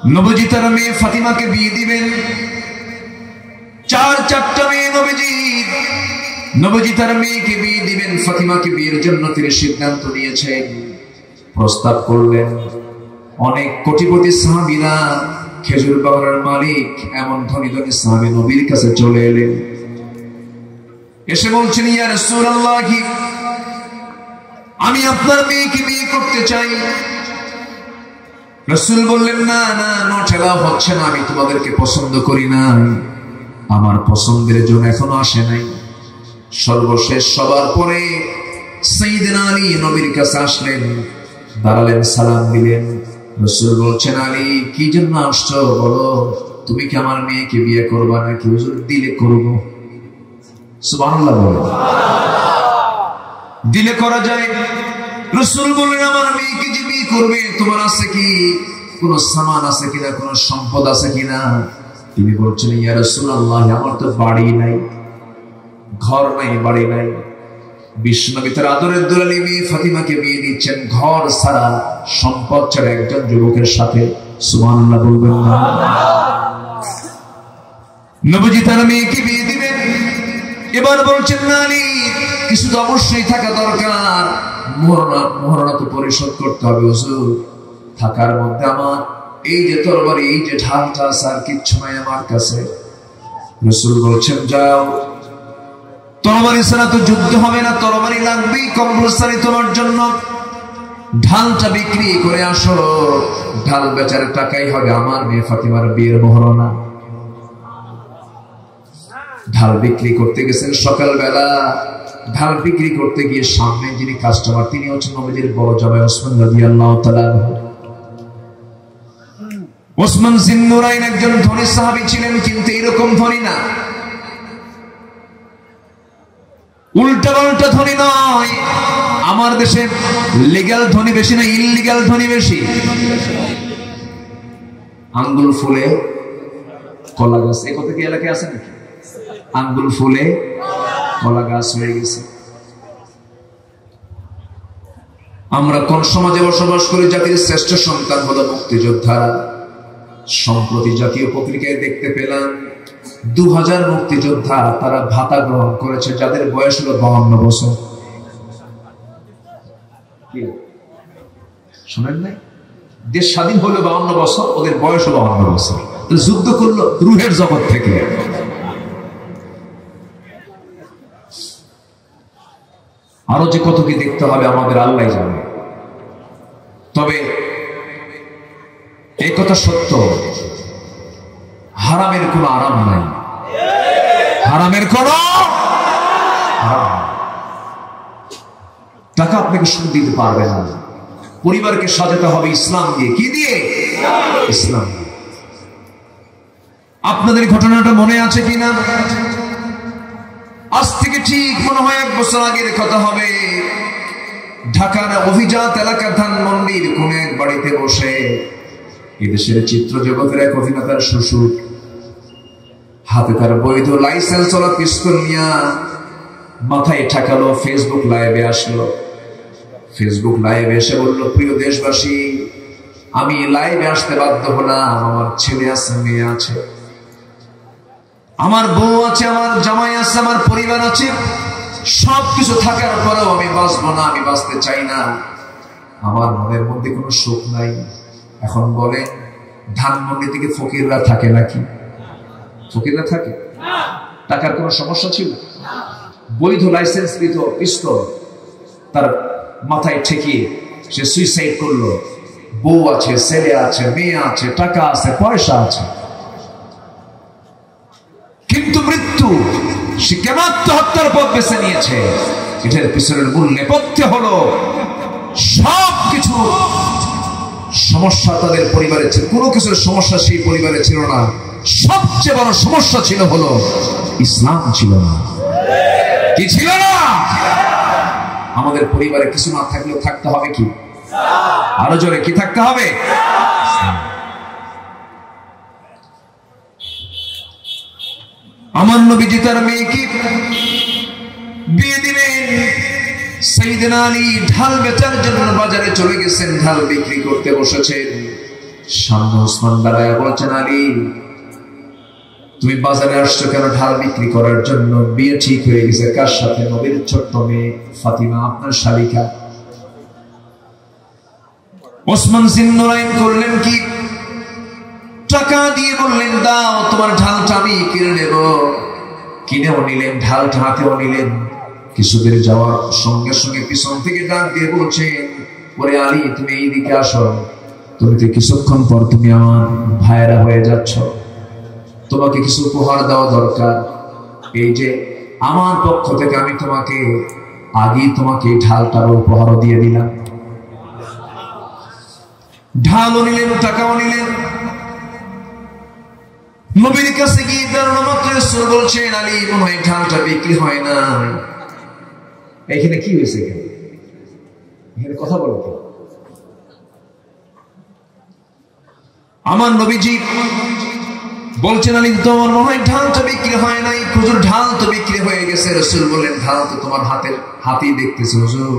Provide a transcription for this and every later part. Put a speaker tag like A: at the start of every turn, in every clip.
A: নবীজি তার মেয়ে ফাতিমাকে বিয়ে দিবেন। চারটা মেয়ে নবীজি তার মেয়েকে বিয়ে দিবেন। ফাতিমাকে বিয়ের জন্য তিনি সিদ্ধান্ত নিয়েছেন, প্রস্তাব করলেন। অনেক কোটিপতি সাহাবীরা, খেজুর বাগানের মালিক, এমন ধনী ধনী সাহাবী নবীর কাছে চলে এলেন। এসে বলছেন, ইয়া রাসূলুল্লাহ, আমি আপনার মেয়েকে বিয়ে করতে চাই। রাসূল বললেন, না না, নো ঠেলা হচ্ছে না, আমি তোমাদেরকে পছন্দ করি না, আমার পছন্দের জন এখনো আসে নাই। সর্বশেষ সবার পরে সাইয়েদনা আলী নবীর কাছে আসলেন, দাঁড়ালেন, সালাম দিলেন। রাসূল বলছেন, আলী, কি জন্য আসছো বলো, তুমি কি আমার মেয়েকে বিয়ে করবা নাকি? হুজুর, দিলে করব। সুবহানাল্লাহ বলো। দিলে করা যায়। রাসূল বললেন, আমার মেয়েকে যে বিয়ে করবে, তোমার আছে কি কোনো সামান আছে কিনা, কোনো সম্পদ আছে কিনা? তিনি বলছেন, ইয়া রাসূলুল্লাহ, আমার তো বাড়ি নাই, ঘর নাই, বাড়ি নাই। বিশ্বনবী তার আদরের দুলালী মেয়ে ফাতিমাকে বিয়ে দিচ্ছেন ঘর ছাড়া, সম্পদ ছাড়া একজন যুবকের সাথে। সুবহানাল্লাহ বলবেন না? নবীজি তার মেয়েকে বিয়ে দিবেন। এবার বলছেন, না আলী, কিছু তো অবশ্যই থাকা দরকার, মোহরানা তো পরিশোধ করতে হবে। হুজুর, থাকার মধ্যে আমার এই যে তরবারি, এই যে ঢালটা আছে, আর কিচ্ছু নাই আমার কাছে। রাসূল বলছেন, যাও, তরবারি ছাড়া তো যুদ্ধ হবে না, তরবারি লাগবেই কম্পালসারি তোমার জন্য। ঢালটা বিক্রি করে আসো, ঢাল বেচার টাকাই হবে আমার মেয়ে ফাতিমার বিয়ের মোহরানা। ঢাল বিক্রি করতে গেছেন সকালবেলা। ঢাল বিক্রি করতে গিয়ে সামনে যিনি কাস্টমার, তিনি হচ্ছেন নবীজির বড় জামাই ওসমান রাদিয়াল্লাহু তাআলা। ওসমান জিন্নুরাইন একজন ধনী সাহাবী ছিলেন, কিন্তু এরকম ধনী না, উল্টা পাল্টা ধনী নয়। আমার দেশে লিগ্যাল ধনী বেশি না ইললিগ্যাল ধনী বেশি? আঙ্গুল ফুলে কলা গাছ, এই কথা কি এলাকায় আছে নাকি? আঙ্গুল ফুলে কলা গাছ হয়ে গেছে। আমরা কোন সমাজে বসবাস করি? জাতির শ্রেষ্ঠ সন্তান হলো মুক্তিযোদ্ধারা। সম্প্রতি জাতীয় পত্রিকায় দেখতে পেলাম 2000 মুক্তিযোদ্ধা তারা ভাতা গ্রহণ করেছে, যাদের বয়স হলো 52 বছর। শোনেন নাই? দেশ স্বাধীন হলো 52 বছর, ওদের বয়স হলো 52 বছর। যুদ্ধ করলো রুহের জগৎ থেকে। আরো যে কত কি দেখতে হবে আমাদের আল্লাহ জানে। তবে এই কথা সত্য, হারামের কোনো আরাম নাই, হারামের কোনো টাকা আপনাকে সুখ দিতে পারবে না। পরিবারকে সাজাতে হবে ইসলাম দিয়ে। কি দিয়ে? ইসলাম দিয়ে। আপনাদের ঘটনাটা মনে আছে কিনা? আজ থেকে ঠিক মনে হয় 1 বছর আগের কথা হবে। ঢাকার অভিজাত এলাকা ধানমন্ডির কোন এক বাড়িতে বসে এদেশের চিত্র জগতের এক অভিনেতার শ্বশুর হাতে তার বৈধ লাইসেন্স ওলা পিস্তল নিয়ে মাথায় ঠাকালো, ফেসবুক লাইভে আসলো। ফেসবুক লাইভে এসে বলল, প্রিয় দেশবাসী, আমি লাইভে আসতে বাধ্য হলাম। আমার ছেলে আছে, মেয়ে আছে, আমার বউ আছে, আমার জামাই আছে, আমার পরিবার আছে, সবকিছু থাকার পরেও আমি বাঁচবো না, আমি বাঁচতে চাই না, আমার মনের মধ্যে কোনো সুখ নাই। এখন বলে, ধানমন্ডি থেকে ফকিররা থাকে নাকি? ফকিররা থাকে? টাকার কোনো সমস্যা ছিল? বৈধ লাইসেন্স পিস্তল তার মাথায় ঠেকিয়ে সে সুইসাইড করলো। বউ আছে, ছেলে আছে, মেয়ে আছে, টাকা আছে, পয়সা আছে, কিন্তু মৃত্যু, সে কেন আত্মহত্যার পথ বেছে নিয়েছে? এটার পিছনের মূল নেপথ্য হলো সবকিছু সমস্যা তাদের পরিবারে ছিল। কোনো কিছুর সমস্যা সেই পরিবারে ছিল না। সবচেয়ে বড় সমস্যা ছিল হলো ইসলাম ছিল না। কি ছিল না? আমাদের পরিবারে কিছু না থাকলেও থাকতে হবে কি? আরো জোরে, কি থাকতে হবে? আমার নবীজি তার মেয়েকে বিয়ে দিলেন। সাইয়েদনা আলী ঢাল বেচার জন্য বাজারে চলে গেছেন, ঢাল বিক্রি করতে বসেছেন। সামনে ওসমান দাঁড়ায় বলছেন, আলী তুমি বাজারে আসছো কেন? ঢাল বিক্রি করার জন্য। বিয়ে ঠিক হয়ে গেছে। কার সাথে? নবীর ছোট্ট মেয়ে ফাতিমা, আপনার শালিকা। ওসমান জিন্নুরাইন করলেন কি? টাকা দিয়ে বললেন, দাও তোমার ঢালটা আমি কিনে নেব। কিনেও নিলেন, ঢালটা হাতেও নিলেন। কিছুদের যাওয়ার সঙ্গে সঙ্গে পিছন থেকে ডাক দিয়ে বলছেন, ওরে আলী তুমি এইদিকে আসো, তুমি তো কিছুক্ষণ পর তুমি আমার ভাইয়েরা হয়ে যাচ্ছ, তোমাকে কিছু উপহার দেওয়া দরকার। এই যে আমার পক্ষ থেকে আমি তোমাকে আগেই তোমাকে ঢালটার উপহারও দিয়ে দিলাম। ঢালও নিলেন, টাকাও নিলেন। নবীর কাছে গিয়ে দাঁড়ানো মাত্র রাসূল বলছেন, আলী মনে হয় ঢালটা বিক্রি হয় না। এখানে কি হয়েছে? এখানে কথা বলো তো। আমার নবীজি বলছেন, আলী তোমার মনে হয় ঢালটা বিক্রি হয় নাই। হুজুর ঢাল তো বিক্রি হয়ে গেছে। রাসূল বললেন, ঢাল তো তোমার হাতেই দেখতেছি হুজুর,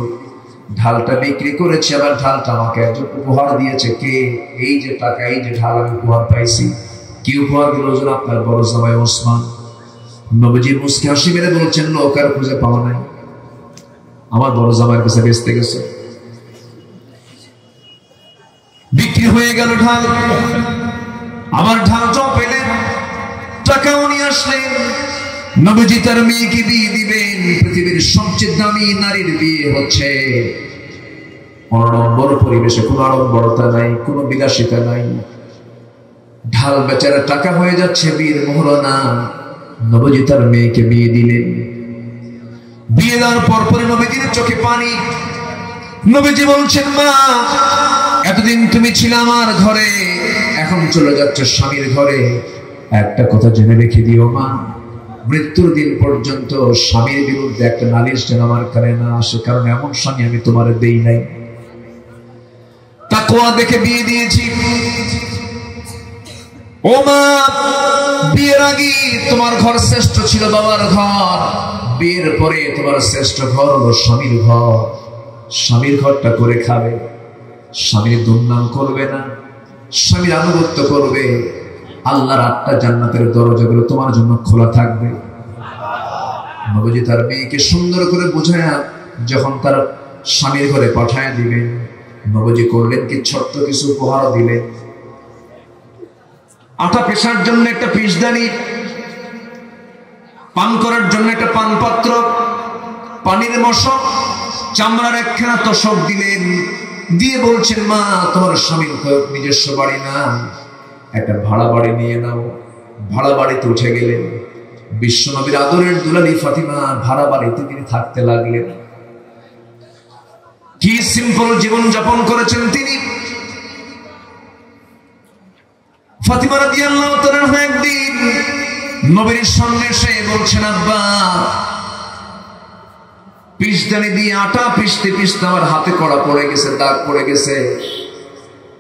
A: ঢালটা বিক্রি করেছে, আবার ঢালটা আমাকে একজন উপহার দিয়েছে। কে? এই যে টাকা, এই যে ঢাল আমি উপহার পাইছি। কি উপহার দিল হুজুর? আপনার বড় জামাই ওসমান। নবীজি মুস্কি হাসি মেরে বলছেন, লোক আর খুঁজে পাওয়া নাই, আমার বড় জামাইয়ের কাছে বেচতে গেছে। বিক্রি হয়ে গেল ঢাল। আবার ঢালটাও পেলেন, টাকাও নিয়ে আসলেন। নবীজি তার মেয়েকে বিয়ে দিবেন। পৃথিবীর সবচেয়ে দামি নারীর বিয়ে হচ্ছে অনড়ম্বর পরিবেশে, কোনো আড়ম্বরতা নাই, কোনো বিলাসিতা নাই। ঢাল বেচারা টাকা হয়ে যাচ্ছে, বিয়ের মোহরানা। নবীজি তার মেয়েকে বিয়ে দিলেন। বিয়ে দেওয়ার পরপরই নবীজির চোখে পানি। নবীজি বলছেন, মা এতদিন তুমি ছিলে আমার ঘরে, এখন চলে যাচ্ছ স্বামীর ঘরে। একটা কথা জেনে রেখে দিও মা, মৃত্যুর দিন পর্যন্ত স্বামীর বিরুদ্ধে একটা নালিশ যেন আমার কানে না আসে, কারণ এমন স্বামী আমি তোমার দেই নাই। তাকওয়া দেখে বিয়ে দিয়েছি। ও মা, বিয়ের আগে তোমার ঘর শ্রেষ্ঠ ছিল বাবার ঘর, বিয়ের পরে তোমার শ্রেষ্ঠ ঘর হলো স্বামীর ঘর। স্বামীর ঘরটা করে খাবে, স্বামীর দুর্নাম করবে না, স্বামীর আনুগত্য করবে। আল্লাহর 8টা জান্নাতের দরজাগুলো তোমার জন্য খোলা থাকবে। নবীজি তার মেয়েকে সুন্দর করে বুঝায়া যখন তার স্বামীর ঘরে পাঠায় দিবেন, নবীজি করলেন কি? ছোট্ট কিছু উপহার দিলেন। আটা পেশার জন্য একটা পিসদানি, পান করার জন্য একটা পান পাত্র, পানির মশক, চামড়ার একখানা তোশক দিলেন। দিয়ে বলছেন, মা তোমার স্বামীর তো নিজস্ব বাড়ি না, একটা ভাড়া বাড়ি নিয়ে নাও। ভাড়া বাড়িতে উঠে গেলেন। বিশ্বনবীর আদরের দুলালি ফাতিমা ভাড়া বাড়িতে তিনি থাকতে লাগলেন। কি সিম্পল জীবন যাপন করেছেন তিনি। ফাতিমা রাদিয়াল্লাহু তাআলা একদিন নবীর সামনে এসে বলছেন, আব্বা পিসদানি দিয়ে আটা পিষতে পিষতে আমার হাতে কড়া পড়ে গেছে, দাগ পড়ে গেছে।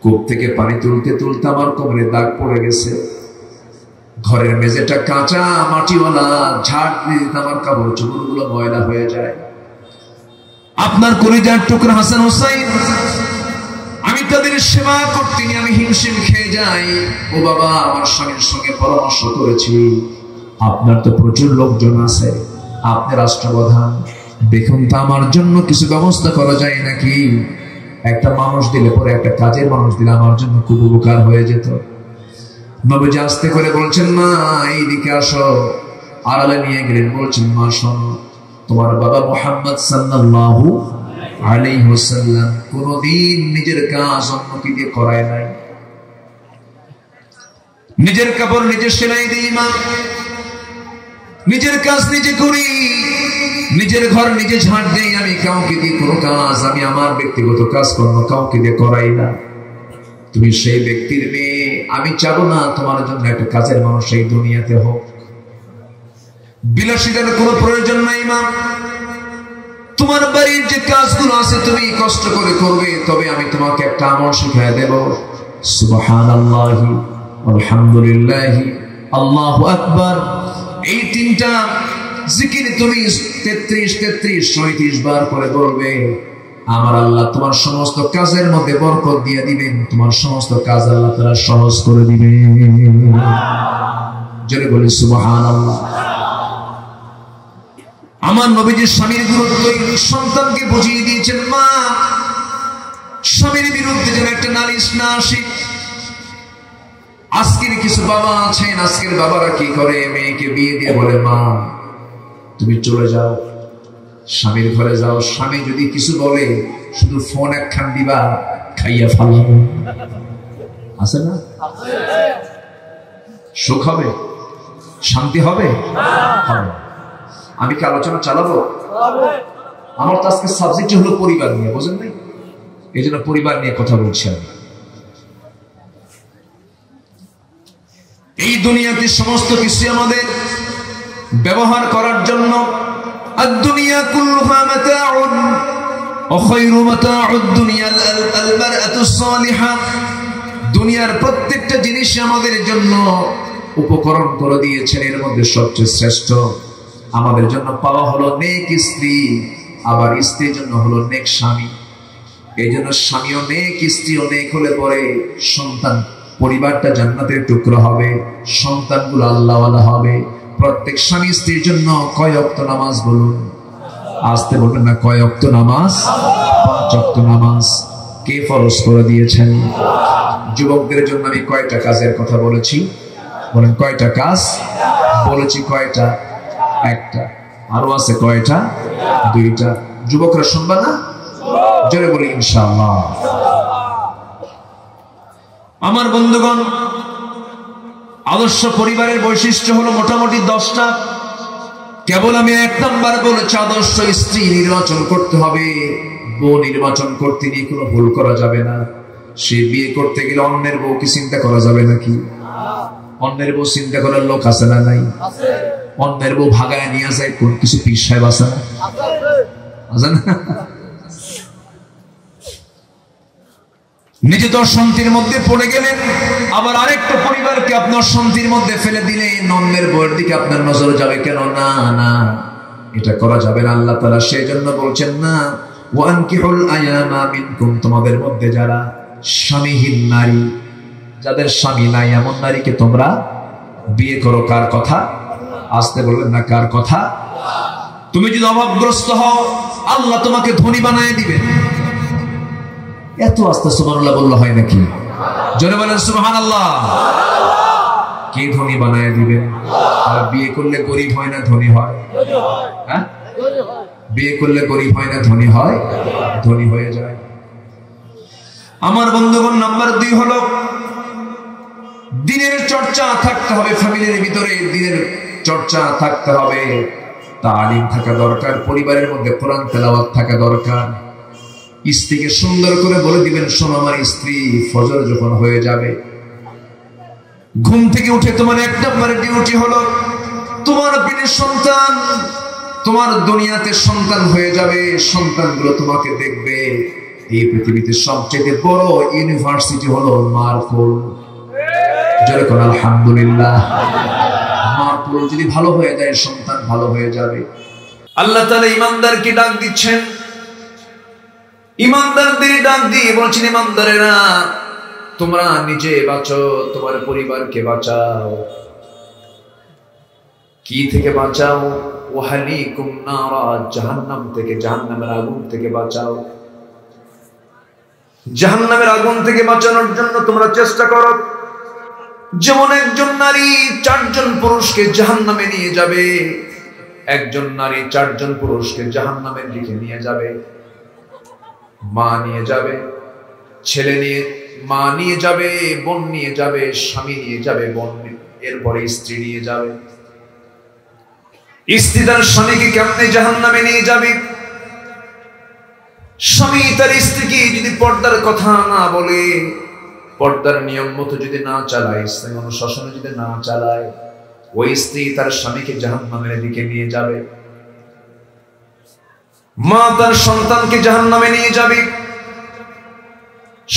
A: কূপ থেকে পানি তুলতে তুলতে আমার কোমরে দাগ পড়ে গেছে। ঘরের মেঝেটা কাঁচা মাটিওয়ালা, ঝাড় দিতে আমার কাপড় চোপড়গুলো ময়লা হয়ে যায়। আপনার কলিজার টুকরা হাসান হুসাইন, আমি তাদের সেবা করতে নিয়ে আমি হিমশিম খেয়ে যাই। ও বাবা, আমার স্বামীর সঙ্গে পরামর্শ করেছি, আপনার তো প্রচুর লোকজন আছে, আপনি রাষ্ট্রপ্রধান, দেখুন তো আমার জন্য কিছু ব্যবস্থা করা যায় নাকি। একটা মানুষ দিলে পরে, একটা কাজের মানুষ দিলে আমার জন্য খুব উপকার হয়ে যেত। নবীজি আস্তে করে বলছেন, মা এইদিকে আসো। আড়ালে নিয়ে গেলেন। বলছেন, মা শোনো, তোমার বাবা মুহাম্মদ সাল্লাল্লাহু আলাইহি ওয়াসাল্লাম কোনদিন নিজের কাজ অন্যকে দিয়ে করায় নাই। নিজের কাপড় নিজে সেলাই দিই মা, নিজের কাজ নিজে করি, নিজের ঘর নিজে ঝাড় দেই। আমি কাউকে দিয়ে কোনো কাজ, আমি আমার ব্যক্তিগত কাজ কর্ম কাউকে দিয়ে করাই না। তুমি সেই ব্যক্তির মেয়ে, আমি চাবো না তোমার জন্য একটা কাজের মানুষ এই দুনিয়াতে হোক। বিলাসিতার কোনো প্রয়োজন নাই মা। তোমার বাড়ির যে কাজগুলো আছে তুমি কষ্ট করে করবে, তবে আমি তোমাকে একটা আমল শিখিয়ে দেব। সুবহানাল্লাহি আলহামদুলিল্লাহি আল্লাহু আকবার, এই 3টা জিকির তুমি 33 33 37 বার করে বলবে। আমার আল্লাহ তোমার সমস্ত কাজের মধ্যে বরকত দিয়ে দিবেন, তোমার সমস্ত কাজ আল্লাহ তাআলা সহজ করে দিবেন। জোরে বলি সুবহানাল্লাহ। আমার নবীজি স্বামীর গুরুত্ব সন্তানকে বুঝিয়ে দিয়েছেন, মা স্বামীর বিরুদ্ধে যেন একটা নালিশ না আসে। আজকের কিছু বাবা আছেন, আজকের বাবারা কি করে, মেয়েকে বিয়ে দিয়ে বলে, মা তুমি চলে যাও, স্বামীর ঘরে যাও, স্বামী যদি কিছু বলে শুধু ফোন একখান দিবা, খাইয়া ফালাবো। আছে না? সুখ হবে, শান্তি হবে? হবে। আমি কি আলোচনা চালাবো? আমার তো আজকে সাবজেক্ট হলো পরিবার নিয়ে, বুঝেন নাই? এই জন্য পরিবার নিয়ে কথা বলছি আমি। এই দুনিয়াতে সমস্ত কিছু আমাদের ব্যবহার করার জন্য। আদ-দুনিয়া কুল্লুহা মাতাউন ওয়া খায়রু মাতাউদ দুনিয়া আল-মারআতুস সালিহা। দুনিয়ার প্রত্যেকটা জিনিস আমাদের জন্য উপকরণ করে দিয়েছেন, এর মধ্যে সবচেয়ে শ্রেষ্ঠ আমাদের জন্য পাওয়া হলো নেক স্ত্রী, আবার স্ত্রীর জন্য হলো নেক স্বামী। এই জন্য স্বামীও নেক, স্ত্রীও নেক হলে পরে সন্তান, পরিবারটা জান্নাতের টুকরো হবে, সন্তানগুলো আল্লাহওয়ালা হবে। প্রত্যেক স্বামী স্ত্রীর জন্য কয় ওয়াক্ত নামাজ বলুন? আসতে বলবেন না, কয় ওয়াক্ত নামাজ? 5 ওয়াক্ত নামাজ কে ফরজ করে দিয়েছেন? যুবকদের জন্য আমি কয়টা কাজের কথা বলেছি? বলেন কয়টা কাজ বলেছি? কয়টা? একটা। আরো আছে কয়টা? 2টা। যুবকরা শুনবা না? জোরে বলি ইনশাআল্লাহ। আমার বন্ধুগণ, আদর্শ পরিবারের বৈশিষ্ট্য হলো মোটামুটি 10টা। কেবল আমি 1 নাম্বার বলেছি, আদর্শ স্ত্রী নির্বাচন করতে হবে। বউ নির্বাচন করতে নিয়ে কোনো ভুল করা যাবে না। সে বিয়ে করতে গেলে অন্যের বউকে চিন্তা করা যাবে নাকি? অন্যের বউ চিন্তা করার লোক আছে না? নাই। অন্যের বউ ভাগায় নিয়ে যায় কোন কিছু পীর সাহেব আছে না? আছে না? নিজে তো অশান্তির মধ্যে পড়ে গেলেন, আবার আরেকটা পরিবারকে আপনার অশান্তির মধ্যে ফেলে দিলেন, অন্যের বউয়ের দিকে আপনার নজর যাবে কেন? না না, এটা করা যাবে না। আল্লাহ তাআলা সেই জন্য বলছেন না, ওয়ানকিহুল আয়ামা মিনকুম, তোমাদের মধ্যে যারা স্বামীহীন নারী, যাদের স্বামী নাই, এমন নারীকে তোমরা বিয়ে করো। কার কথা? আসতে বলবেন না, কার কথা? তুমি যদি অভাবগ্রস্ত হও, আল্লাহ তোমাকে ধনী বানায় দিবেন। এত আস্তে সুবহানাল্লাহ বললে হয় নাকি? জোরে বলেন সুবহানাল্লাহ। কে ধনী বানায় দিবেন? আর বিয়ে করলে গরিব হয় না ধনী হয়? হ্যাঁ, বিয়ে করলে গরিব হয় না ধনী হয়? ধনী হয়ে যায়। আমার বন্ধুগণ, নাম্বার 2 হলো দিনের চর্চা থাকতে হবে। ফ্যামিলির ভিতরে দিনের চর্চা থাকতে হবে, তালিম থাকা দরকার। পরিবারের মধ্যে কোরআন তেলাওয়াত থাকা দরকার। স্ত্রীকে সুন্দর করে বলে দিবেন, শোনো আমার স্ত্রী, ফজর যখন হয়ে যাবে, ঘুম থেকে উঠে তোমার 1 নম্বরের ডিউটি হলো তোমার পেটে সন্তান, তোমার দুনিয়াতে সন্তান হয়ে যাবে, সন্তানগুলো তোমাকে দেখবে। এই পৃথিবীতে সবচেয়ে বড় ইউনিভার্সিটি হলো মার কোল। জোরে কোন আলহামদুলিল্লাহ। মার কোল যদি ভালো হয়ে যায়, সন্তান ভালো হয়ে যাবে। আল্লাহ তাআলা ঈমানদারকে ডাক দিচ্ছেন, ঈমানদারদের ডাক দিয়ে বলছেন, ঈমানদারেরা তোমরা নিজে বাঁচো, তোমার পরিবারকে বাঁচাও। কি থেকে বাঁচাও? ওয়াহলিকুম নারা, জাহান্নাম থেকে, জাহান্নামের আগুন থেকে বাঁচাও। জাহান্নামের আগুন থেকে বাঁচানোর জন্য তোমরা চেষ্টা করো। যেমন একজন নারী 4 জন পুরুষকে জাহান্নামে নিয়ে যাবে, একজন নারী 4 জন পুরুষকে জাহান্নামের দিকে নিয়ে যাবে। মা নিয়ে যাবে, ছেলে নিয়ে, মা নিয়ে যাবে, বোন নিয়ে যাবে, স্বামী নিয়ে যাবে, বোন, এরপরে স্ত্রী নিয়ে যাবে। স্ত্রী তার স্বামীকে কেমনে জাহান্নামে নিয়ে যাবে? স্বামী তার স্ত্রীকে যদি পর্দার কথা না বলে, পর্দার নিয়ম মতো যদি না চালায়, ইসলাম অনুশাসনে যদি না চালায়, ওই স্ত্রী তার স্বামীকে জাহান্নামের দিকে নিয়ে যাবে। মা তার সন্তানকে জাহান্নামে নিয়ে যাবে।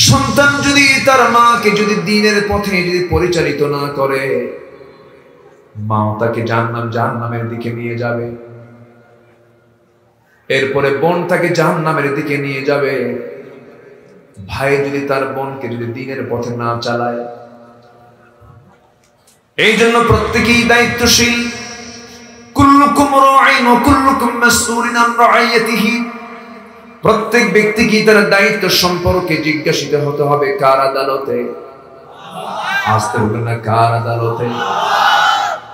A: সন্তান যদি তার মাকে যদি দ্বীনের পথে যদি পরিচালিত না করে, মা তাকে জাহান্নামের দিকে নিয়ে যাবে। এরপরে বোন তাকে জাহান্নামের দিকে নিয়ে যাবে। ভাই যদি তার বোনকে যদি দ্বীনের পথে না চালায়, এই জন্য প্রত্যেকেই দায়িত্বশীল। কুল্লুকুম রাঈন ওয়া কুল্লুকুম মাসউলুন আন রাইয়াতিহি। প্রত্যেক ব্যক্তিকে তার দায়িত্ব সম্পর্কে জিজ্ঞাসিত হতে হবে। কার আদালতে? আসতে বলবেন না, কার আদালতে?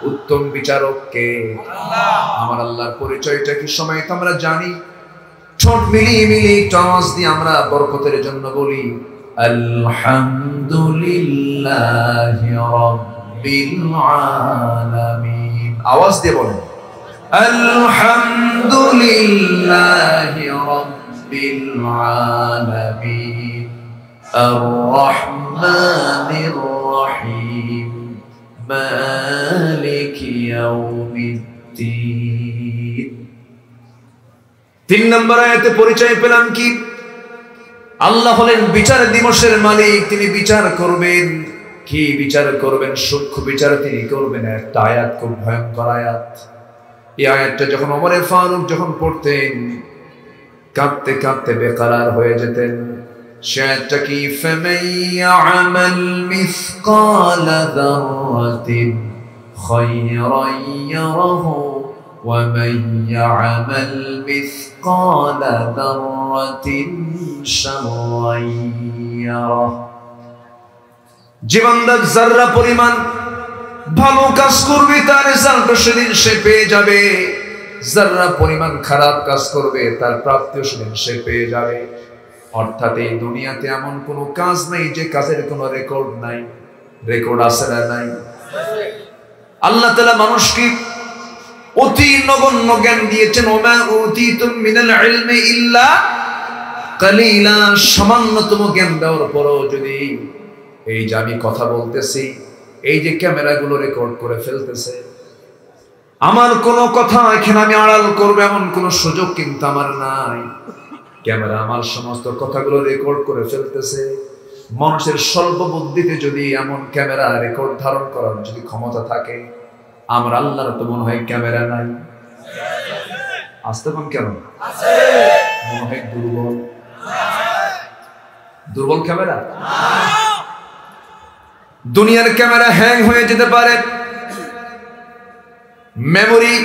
A: উত্তম বিচারক কে? আমার আল্লাহর পরিচয়টা কি সময় তো আমরা জানি। ঠোঁট মিলিয়ে মিলিয়ে আওয়াজ দিয়ে আমরা বরকতের জন্য বলি আলহামদুলিল্লাহি রাব্বিল আলামিন। আওয়াজ দিয়ে বলেন আলহামদুলিল্লাহি রাব্বিল আলামিন আর রহমানির রহিম মালিকি ইয়াউমিদ্দিন। 3 নম্বর আয়াতে পরিচয় পেলাম কি? আল্লাহ হলেন বিচার দিবসের মালিক। তিনি বিচার করবেন। কি বিচার করবেন? সূক্ষ্ম বিচার তিনি করবেন। একটা আয়াত, খুব ভয়ঙ্কর আয়াত। এই আয়াতটা যখন ওমর ফারুক যখন পড়তেন, কাঁদতে কাঁদতে বেকারার হয়ে যেতেন। সে আয়াতটা কি? ফামান ইয়ামাল মিসকালা যাররাতিন খায়রান ইয়ারাহু ওয়া মান ইয়ামাল মিসকালা যাররাতিন শাররান ইয়ারাহু। যে বান্দা যাররা পরিমাণ ভালো কাজ করবে তার রেজাল্ট সেদিন সে পেয়ে যাবে। যাররা পরিমাণ খারাপ কাজ করবে তার প্রাপ্তি সেদিন সে পেয়ে যাবে। অর্থাৎ এই দুনিয়াতে এমন কোনো কাজ নাই যে কাজের কোনো রেকর্ড নাই। রেকর্ড আছে না নাই? আল্লাহ তাআলা মানুষকে অতি নগণ্য জ্ঞান দিয়েছেন। ওমা উতিতুম মিনাল ইলমি ইল্লা কালিলা। সামান্যতম জ্ঞান দেওয়ার পরও যদি এই যে আমি কথা বলতেছি, এই যে ক্যামেরাগুলো রেকর্ড করে ফেলতেছে, আমার কোনো কথা এখানে আমি আড়াল করবো এমন কোনো সুযোগ কিন্তু আমার নাই। ক্যামেরা আমার সমস্ত কথাগুলো রেকর্ড করে ফেলতেছে। মানুষের স্বল্প বুদ্ধিতে যদি এমন ক্যামেরা রেকর্ড ধারণ করার যদি ক্ষমতা থাকে, আমার আল্লাহর তো মনে হয় ক্যামেরা নাই। আসতে পান কেন? মনে হয় দুর্বল। দুর্বল ক্যামেরা। দুনিয়ার ক্যামেরা হ্যাং হয়ে যেতে পারে, মেমোরি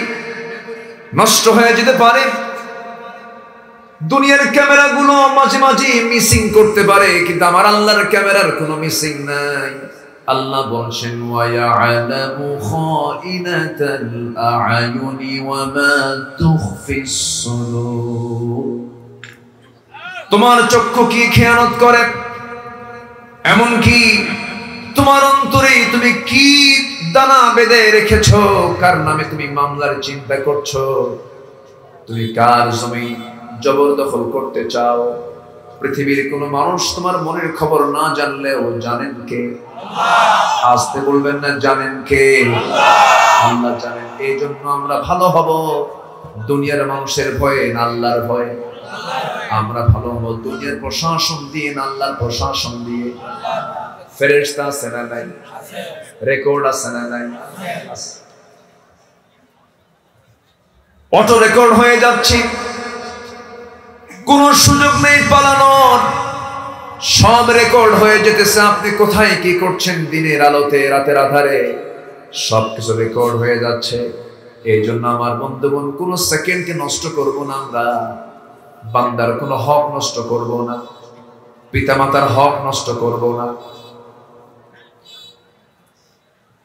A: নষ্ট হয়ে যেতে পারে, দুনিয়ার ক্যামেরাগুলো মাঝে মাঝে মিসিং করতে পারে, কিন্তু আমার আল্লাহর ক্যামেরার কোনো মিসিং নাই। আল্লাহ বলছেন ওয়া ইয়ালামু খাইনাতাল আ'য়ুনি ওয়া মা তুখফিস সুদূর। তোমার চক্ষু কি খেয়ানত করে, এমন কি তোমার অন্তরে তুমি কি দানা বেঁধে রেখেছো, কার নামে তুমি মামলার চিন্তা করছো, তুমি কার জমি জবরদখল করতে চাও। পৃথিবীর কোন মানুষ তোমার মনের খবর না জানলেও জানেন কে? আসতে বলবেন না, জানেন কে? আল্লাহ জানেন। এই জন্য আমরা ভালো হব দুনিয়ার মানুষের ভয়ে না আল্লাহর ভয়ে। আমরা ভালো হব দুনিয়ার প্রশাসন দিয়ে না আল্লাহর প্রশাসন দিয়ে। ফেরেশতা আছে না নাই? রেকর্ড আছে না নাই? অটো রেকর্ড হয়ে যাচ্ছে, কোন সুযোগ নেই পালানোর, সব রেকর্ড হয়ে যেতেছে। আপনি কোথায় কি করছেন দিনের আলোতে রাতের আধারে, সবকিছু রেকর্ড হয়ে যাচ্ছে। এই জন্য আমার বন্ধুগণ, কোন সেকেন্ডকে নষ্ট করব না আমরা। বান্দার কোনো হক নষ্ট করব না, পিতামাতার হক নষ্ট করব না।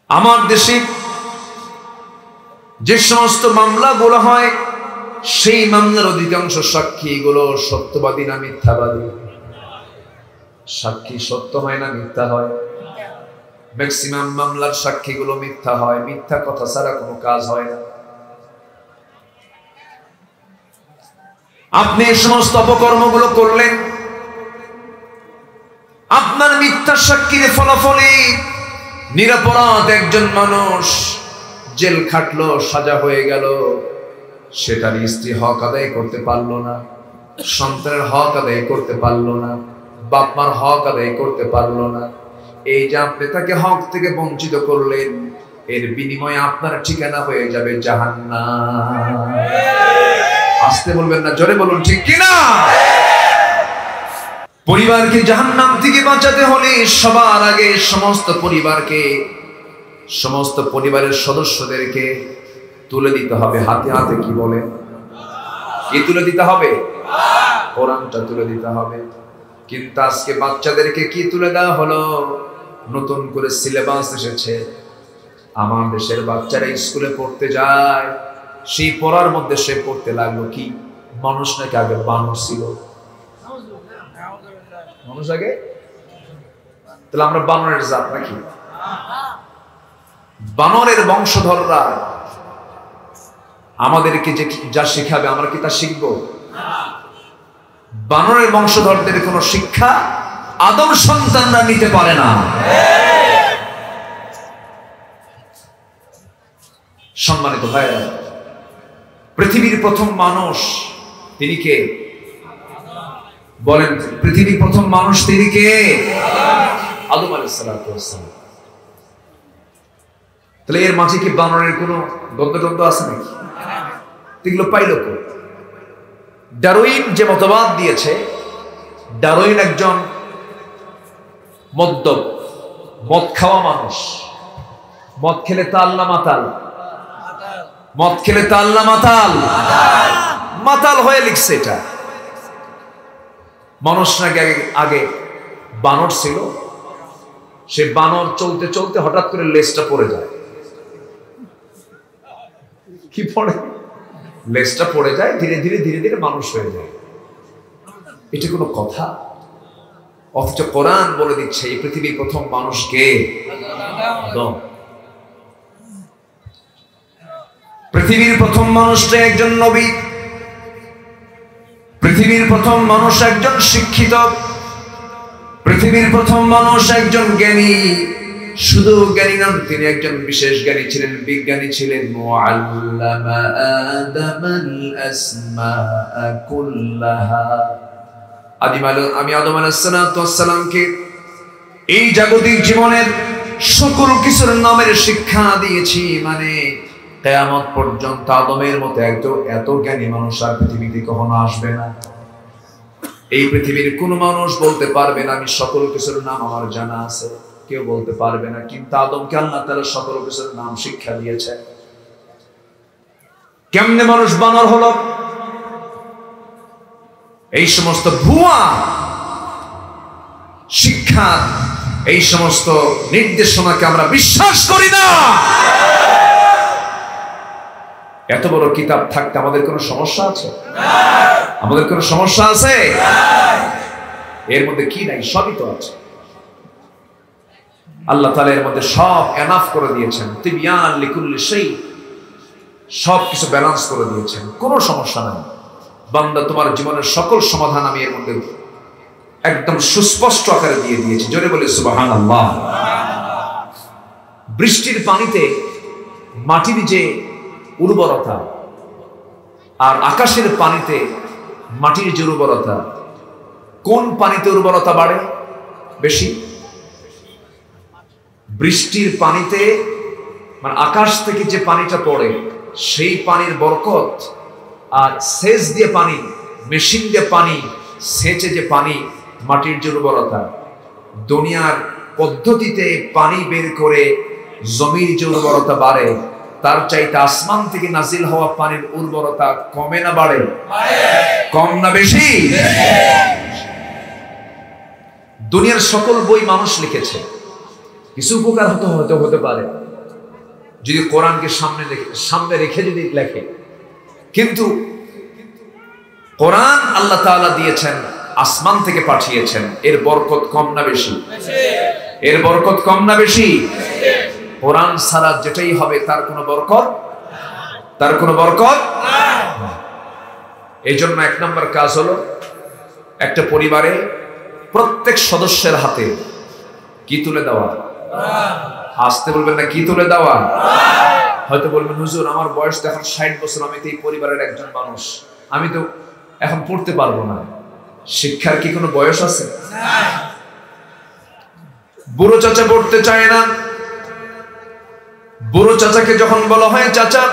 A: আমার দেশে যে সমস্ত মামলাগুলো হয়, সেই মামলার অধিকাংশ সাক্ষীগুলো সত্যবাদী না মিথ্যাবাদী? সাক্ষী সত্য হয় না মিথ্যা হয়? ম্যাক্সিমাম মামলার সাক্ষীগুলো মিথ্যা হয়। মিথ্যা কথা ছাড়া কোনো কাজ হয় না। আপনি এই সমস্ত অপকর্মগুলো করলেন, আপনার মিথ্যা সাক্ষীর ফলাফলে নিরপরাধ একজন মানুষ জেল খাটলো, সাজা হয়ে গেল। সে তার স্ত্রী হক আদায় করতে পারলো না, সন্তানের হক আদায় করতে পারলো না, বাপ মার হক আদায় করতে পারলো না। এই যে আপনি তাকে হক থেকে বঞ্চিত করলেন, এর বিনিময়ে আপনার ঠিকানা হয়ে যাবে জাহান্নাম। আসতে বলবেন না, জোরে বলুন ঠিক কিনা। পরিবারকে জাহান্নাম থেকে বাঁচাতে হলে সবার আগে সমস্ত পরিবারের সদস্যদেরকে তুলে দিতে হবে হাতে হাতে। কি বলে? কি তুলে দিতে হবে? কোরআনটা তুলে দিতে হবে। কিন্তু আজকে বাচ্চাদেরকে কি তুলে দেওয়া হলো? নতুন করে সিলেবাস এসেছে, আমার দেশের বাচ্চারা স্কুলে পড়তে যায়, সেই পড়ার মধ্যে সে পড়তে লাগলো কি, মানুষ নাকি আগে বানর ছিল। মানুষ আগে? তাহলে আমরা বানরের জাত নাকি? বানরের বংশধররা আমাদেরকে যে যা শিখাবে আমরা কি তা শিখবো? বানরের বংশধরদের কোন শিক্ষা আদম সন্তানরা নিতে পারে না। সম্মানিত ভাইরা, পৃথিবীর প্রথম মানুষ তিনি কে? বলেন, পৃথিবীর প্রথম মানুষ তিনি কে? আদম আলাইহিস সালাতু ওয়াস সালাম। তাহলে এর মাঝে কি বানরের কোনো দ্বন্দ্ব আছে নাকি? এগুলো পাইলো কো? ডারউইন যে মতবাদ দিয়েছে, ডারউইন একজন মদ্যপ, মদ খাওয়া মানুষ। মদ খেলে তা আল্লাহ মাতাল, মদ খেলে তা আল্লাহ মাতাল হয়ে লিখছে এটা। মানুষ নাকি আগে বানর ছিল, সে বানর চলতে চলতে হঠাৎ করে লেজটা পড়ে যায়। কি পড়ে? লেজটা পড়ে যায়, ধীরে ধীরে ধীরে ধীরে মানুষ হয়ে যায়। এটা কোনো কথা? অথচ কোরআন বলে দিচ্ছে এই পৃথিবীর প্রথম মানুষ কে? আদম। পৃথিবীর প্রথম মানুষটা একজন নবী, পৃথিবীর প্রথম মানুষ একজন শিক্ষিত, পৃথিবীর প্রথম মানুষ একজন জ্ঞানী। শুধু জ্ঞানী নন, তিনি একজন বিশেষ জ্ঞানী ছিলেন, বিজ্ঞানী ছিলেন। মুআল্লামা আদামাল আসমাআ কুল্লাহা। আমি আদম আলাইহিস সালামকে এই জাগতিক জীবনের সকল কিছুর নামের শিক্ষা দিয়েছি, মানে কিয়ামত পর্যন্ত আদমের মতো এত জ্ঞানী মানুষ আর পৃথিবীতে কখনো আসবে না। এই পৃথিবীর কোন মানুষ বলতে পারবে না আমি সকল কিছুর নাম আমার জানা আছে, কেউ বলতে পারবে না। কিন্তু আদমকে আল্লাহ তাআলা সকল কিছুর নাম শিক্ষা দিয়েছেন। কেমনে মানুষ বানর হলো? এই সমস্ত ভুয়া শিক্ষা, এই সমস্ত নির্দেশনাকে আমরা বিশ্বাস করি না। এত বড় কিতাব থাকতে আমাদের কোনো সমস্যা আছে? আমাদের কোনো সমস্যা আছে? এর মধ্যে কি নাই? সবই তো আছে। আল্লাহ তাআলা এর মধ্যে সব এনাফ করে দিয়েছেন, তিবিয়ান লিকুল্লি শাই, সব কিছু ব্যালেন্স করে দিয়েছেন, কোনো সমস্যা নাই। বান্দা, তোমার জীবনের সকল সমাধান আমি এর মধ্যে একদম সুস্পষ্ট আকারে দিয়ে দিয়েছি। জোরে বলে সুবহানাল্লাহ। বৃষ্টির পানিতে মাটির যে উর্বরতা আর আকাশের পানিতে মাটির যে উর্বরতা, কোন পানিতে উর্বরতা বাড়ে বেশি? বৃষ্টির পানিতে, মানে আকাশ থেকে যে পানিটা পড়ে সেই পানির বরকত, আর সেচ দিয়ে পানি, মেশিন দিয়ে পানি সেচে যে পানি, মাটির যে উর্বরতা, দুনিয়ার পদ্ধতিতে পানি বের করে জমির যে উর্বরতা বাড়ে, তার চাইতে আসমান থেকে নাজিল হওয়া পানির উর্বরতা কমে না বাড়ে? কম না বেশি? দুনিয়ার সকল বই মানুষ লিখেছে, কিছু উপকার হতে পারে যদি কোরআনকে সামনে রেখে যদি লেখে, কিন্তু কোরআন আল্লাহ তাআলা দিয়েছেন, আসমান থেকে পাঠিয়েছেন, এর বরকত কম না বেশি? এর বরকত কম না বেশি? কোরআন ছাড়া যেটাই হবে তার কোনো বরকত, এই জন্য এক নম্বর কাজ হলো একটা পরিবারে প্রত্যেক সদস্যের হাতে কি তুলে দেওয়া? আসতে বলবেন না, কি তুলে দেওয়া? হয়তো বলবেন, হুজুর আমার বয়স তো এখন 60 বছর, আমি তো এই পরিবারের একজন মানুষ, আমি তো এখন পড়তে পারবো না। শিক্ষার কি কোনো বয়স আছে? বুড়ো চাচা পড়তে চায় না, বুড়ো চাচাকে যখন বলা হয় চাচা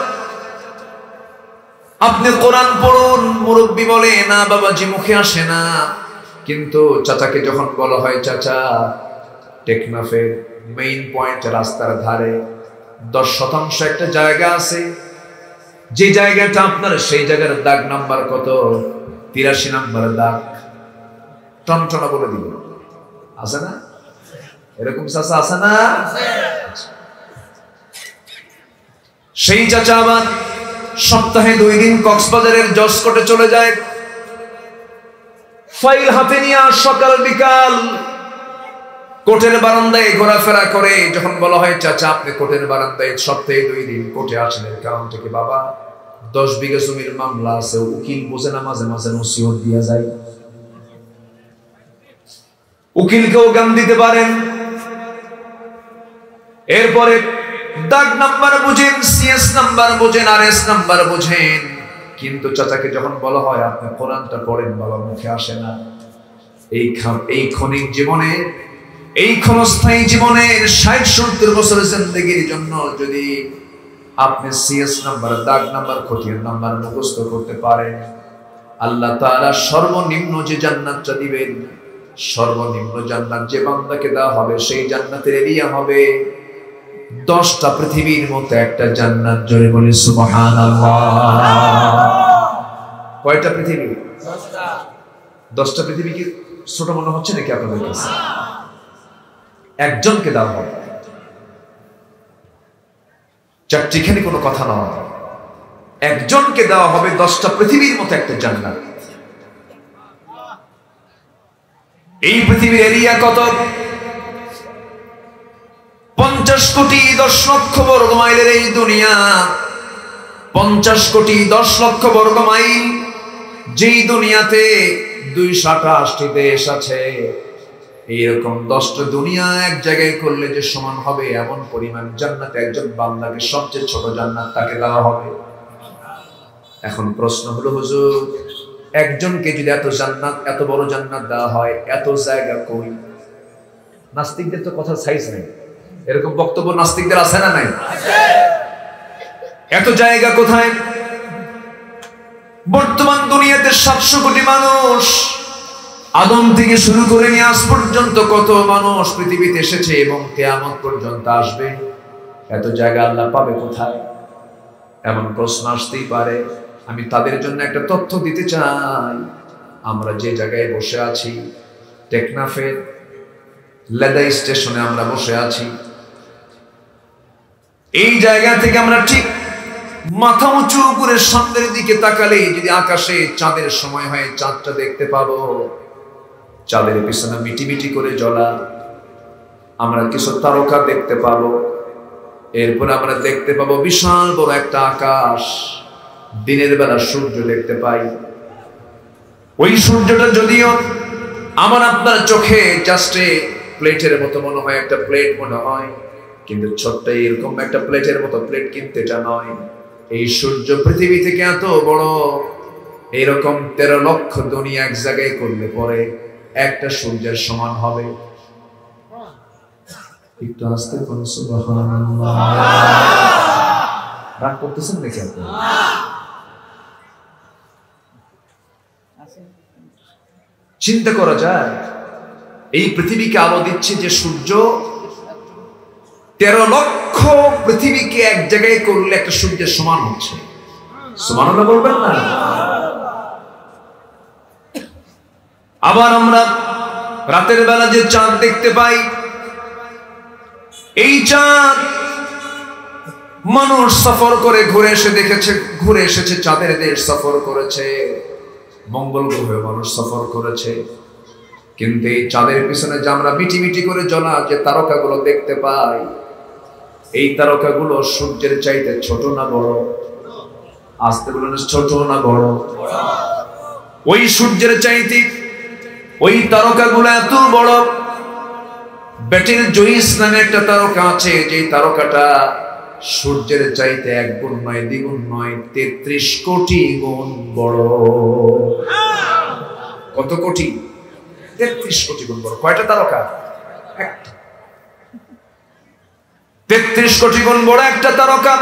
A: আপনি কোরআন পড়ুন, মুরব্বী বলে না বাবাজি মুখে আসে না। কিন্তু চাচাকে যখন বলা হয় চাচা টেকনাফের মেইন পয়েন্ট রাস্তার ধারে 10% একটা জায়গা আছে, যে জায়গাটা আপনার, সেই জায়গার দাগ নাম্বার কত? 83 নাম্বার দাগ। টনটনা বলে দিব, আছে না এরকম চাচা? আছে না? সেই চাচা আবার সপ্তাহে 2 দিন কক্সবাজারের জসকোটে চলে যায়, ফাইল হাতে নিয়ে সকাল বিকাল কোর্টের বারান্দায় ঘোরাফেরা করে। যখন বলা হয় চাচা আপনি কোর্টের বারান্দায় সপ্তাহে 2 দিন কোর্টে আসেন, এর কারণ থেকে বাবা 10 বিঘা জমির মামলা আছে, উকিল বোঝে না, মাঝে মাঝে নসিহত দিয়া যায়। উকিলকেও গান দিতে পারেন। এরপরে দাগ নাম্বার বুঝেন, সিএস নাম্বার বুঝেন, আরএস নাম্বার বুঝেন, কিন্তু চাচাকে যখন বলা হয় আপনি কোরআনটা পড়েন, বাবা মুখে আসে না। এই ক্ষণিক জীবনে, এই ক্ষণস্থায়ী জীবনের 60-70 বছরের জিন্দেগির জন্য যদি আপনি সিএস নাম্বার, দাগ নাম্বার, খতিয়ান নাম্বার মুখস্থ করতে পারেন, আল্লাহ তাআলা সর্বনিম্ন যে জান্নাতটা দিবেন, সর্বনিম্ন জান্নাত যে বান্দাকে দেওয়া হবে, সেই জান্নাতের এরিয়া হবে 10টা পৃথিবীর মতো একটা জান্নাত। জোরে বলি সুবহানাল্লাহ। কয়টা পৃথিবী? 10টা পৃথিবী। কি ছোট মনে হচ্ছে নাকি আপনাদের কাছে? একজনকে দেওয়া হবে, চারটিখানি কোনো কথা নয়, একজনকে দেওয়া হবে 10টা পৃথিবীর মতো একটা জান্নাত। এই পৃথিবীর এরিয়া কত? 50 কোটি 10 লক্ষ বর্গ মাইলের এই দুনিয়া। 50 কোটি 10 লক্ষ বর্গ মাইল, যেই দুনিয়াতে 228টি দেশ আছে, এইরকম 10টা দুনিয়া এক জায়গায় করলে যে সমান হবে, এমন পরিমাণ জান্নাতে একজন বান্দাকে সবচেয়ে ছোট জান্নাত তাকে দেওয়া হবে। এখন প্রশ্ন হলো হুজুর, একজনকে যদি এত জান্নাত, এত বড় জান্নাত দেওয়া হয়, এত জায়গা কই? নাস্তিকদের তো কথা সাইজ নেই, এরকম বক্তব্য নাস্তিকদের আছে না নাই? এত জায়গা কোথায়? বর্তমান দুনিয়াতে 700 কোটি মানুষ, আদম থেকে শুরু করে নিয়ে আজ পর্যন্ত কত মানুষ পৃথিবীতে এসেছে এবং কিয়ামত পর্যন্ত আসবে, এত জায়গা আল্লাহ পাবে কোথায়? এমন প্রশ্ন আসতেই পারে। আমি তাদের জন্য একটা তথ্য দিতে চাই। আমরা যে জায়গায় বসে আছি, টেকনাফের লেদা স্টেশনে আমরা বসে আছি, এই জায়গা থেকে আমরা ঠিক মাথা উঁচু করে সামনের দিকে তাকালেই যদি আকাশে চাঁদের সময় হয়, চাঁদটা দেখতে পাবো। চাঁদের পিছনে মিটিমিটি করে জ্বলা আমরা কিছু তারকা দেখতে পাবো। এরপর আমরা দেখতে পাবো বিশাল বড় একটা আকাশ, দিনের বেলা সূর্য দেখতে পাই। ওই সূর্যটা যদিও আমার আপনার চোখে জাস্ট প্লেটের মতো মনে হয়, একটা প্লেট মনে হয়, কিন্তু ছোট্ট এরকম একটা প্লেটের মতো প্লেট কিন্তু এটা নয়। এই সূর্য পৃথিবী থেকে এত বড়, এরকম 13 লক্ষ দুনিয়া এক জায়গায় করলে পরে একটা সূর্যের সমান হবে। একটু আস্তে করে সুবহানাল্লাহ। রাগ করতেছেন নাকি আপনি? চিন্তা করা যায়, এই পৃথিবীকে আলো দিচ্ছে যে সূর্য, 13 লক্ষ পৃথিবীকে এক জায়গায় করলে একটা সূর্যের সমান হচ্ছে। সুবহানাল্লাহ বলবেন না? আবার আমরা রাতের বেলা যে চাঁদ দেখতে পাই, এই চাঁদ মানুষ সফর করে ঘুরে এসেছে চাঁদের দেশ সফর করেছে, মঙ্গল গ্রহে মানুষ সফর করেছে। কিন্তু এই চাঁদের পিছনে যে আমরা মিটিমিটি করে জ্বলা যে তারকাগুলো দেখতে পাই, এই তারকাগুলো সূর্যের চাইতে ছোট না বড়? আসতে বলেন, ছোট না বড়? ওই সূর্যের চাইতে ওই তারকাগুলো এত বড়। বেটেল জুইস নামে একটা তারকা আছে, যে তারকাটা সূর্যের চাইতে 1 গুণ নয়, 2 গুণ নয়, 33 কোটি গুণ বড়। কত কোটি? 33 কোটি গুণ বড়। কয়টা তারকা? একটা। 33 কোটি গুণ বড় একটা তারকা।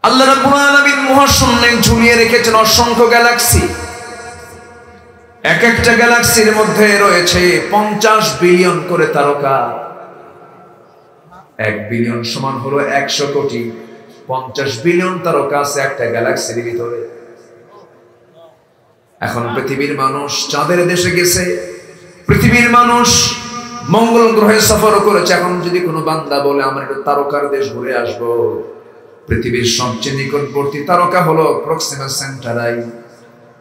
A: আল্লাহ রাব্বুল আলামিন মহাশূন্যে ঝুলিয়ে রেখেছেন অসংখ্য গ্যালাক্সি। এক একটা গ্যালাক্সির মধ্যে রয়েছে 50 বিলিয়ন করে তারকা। 1 বিলিয়ন সমান হলো 100 কোটি। 50 বিলিয়ন তারকা আছে একটা গ্যালাক্সির ভিতরে। এখন পৃথিবীর মানুষ চাঁদের দেশে গেছে, পৃথিবীর মানুষ মঙ্গল গ্রহে সফর করেছে। এখন যদি কোনো বান্দা বলে আমরা একটু তারকার দেশ ঘুরে আসবো, পৃথিবীর সবচেয়ে নিকটবর্তী তারকা হলো প্রক্সিমা সেন্টারাই।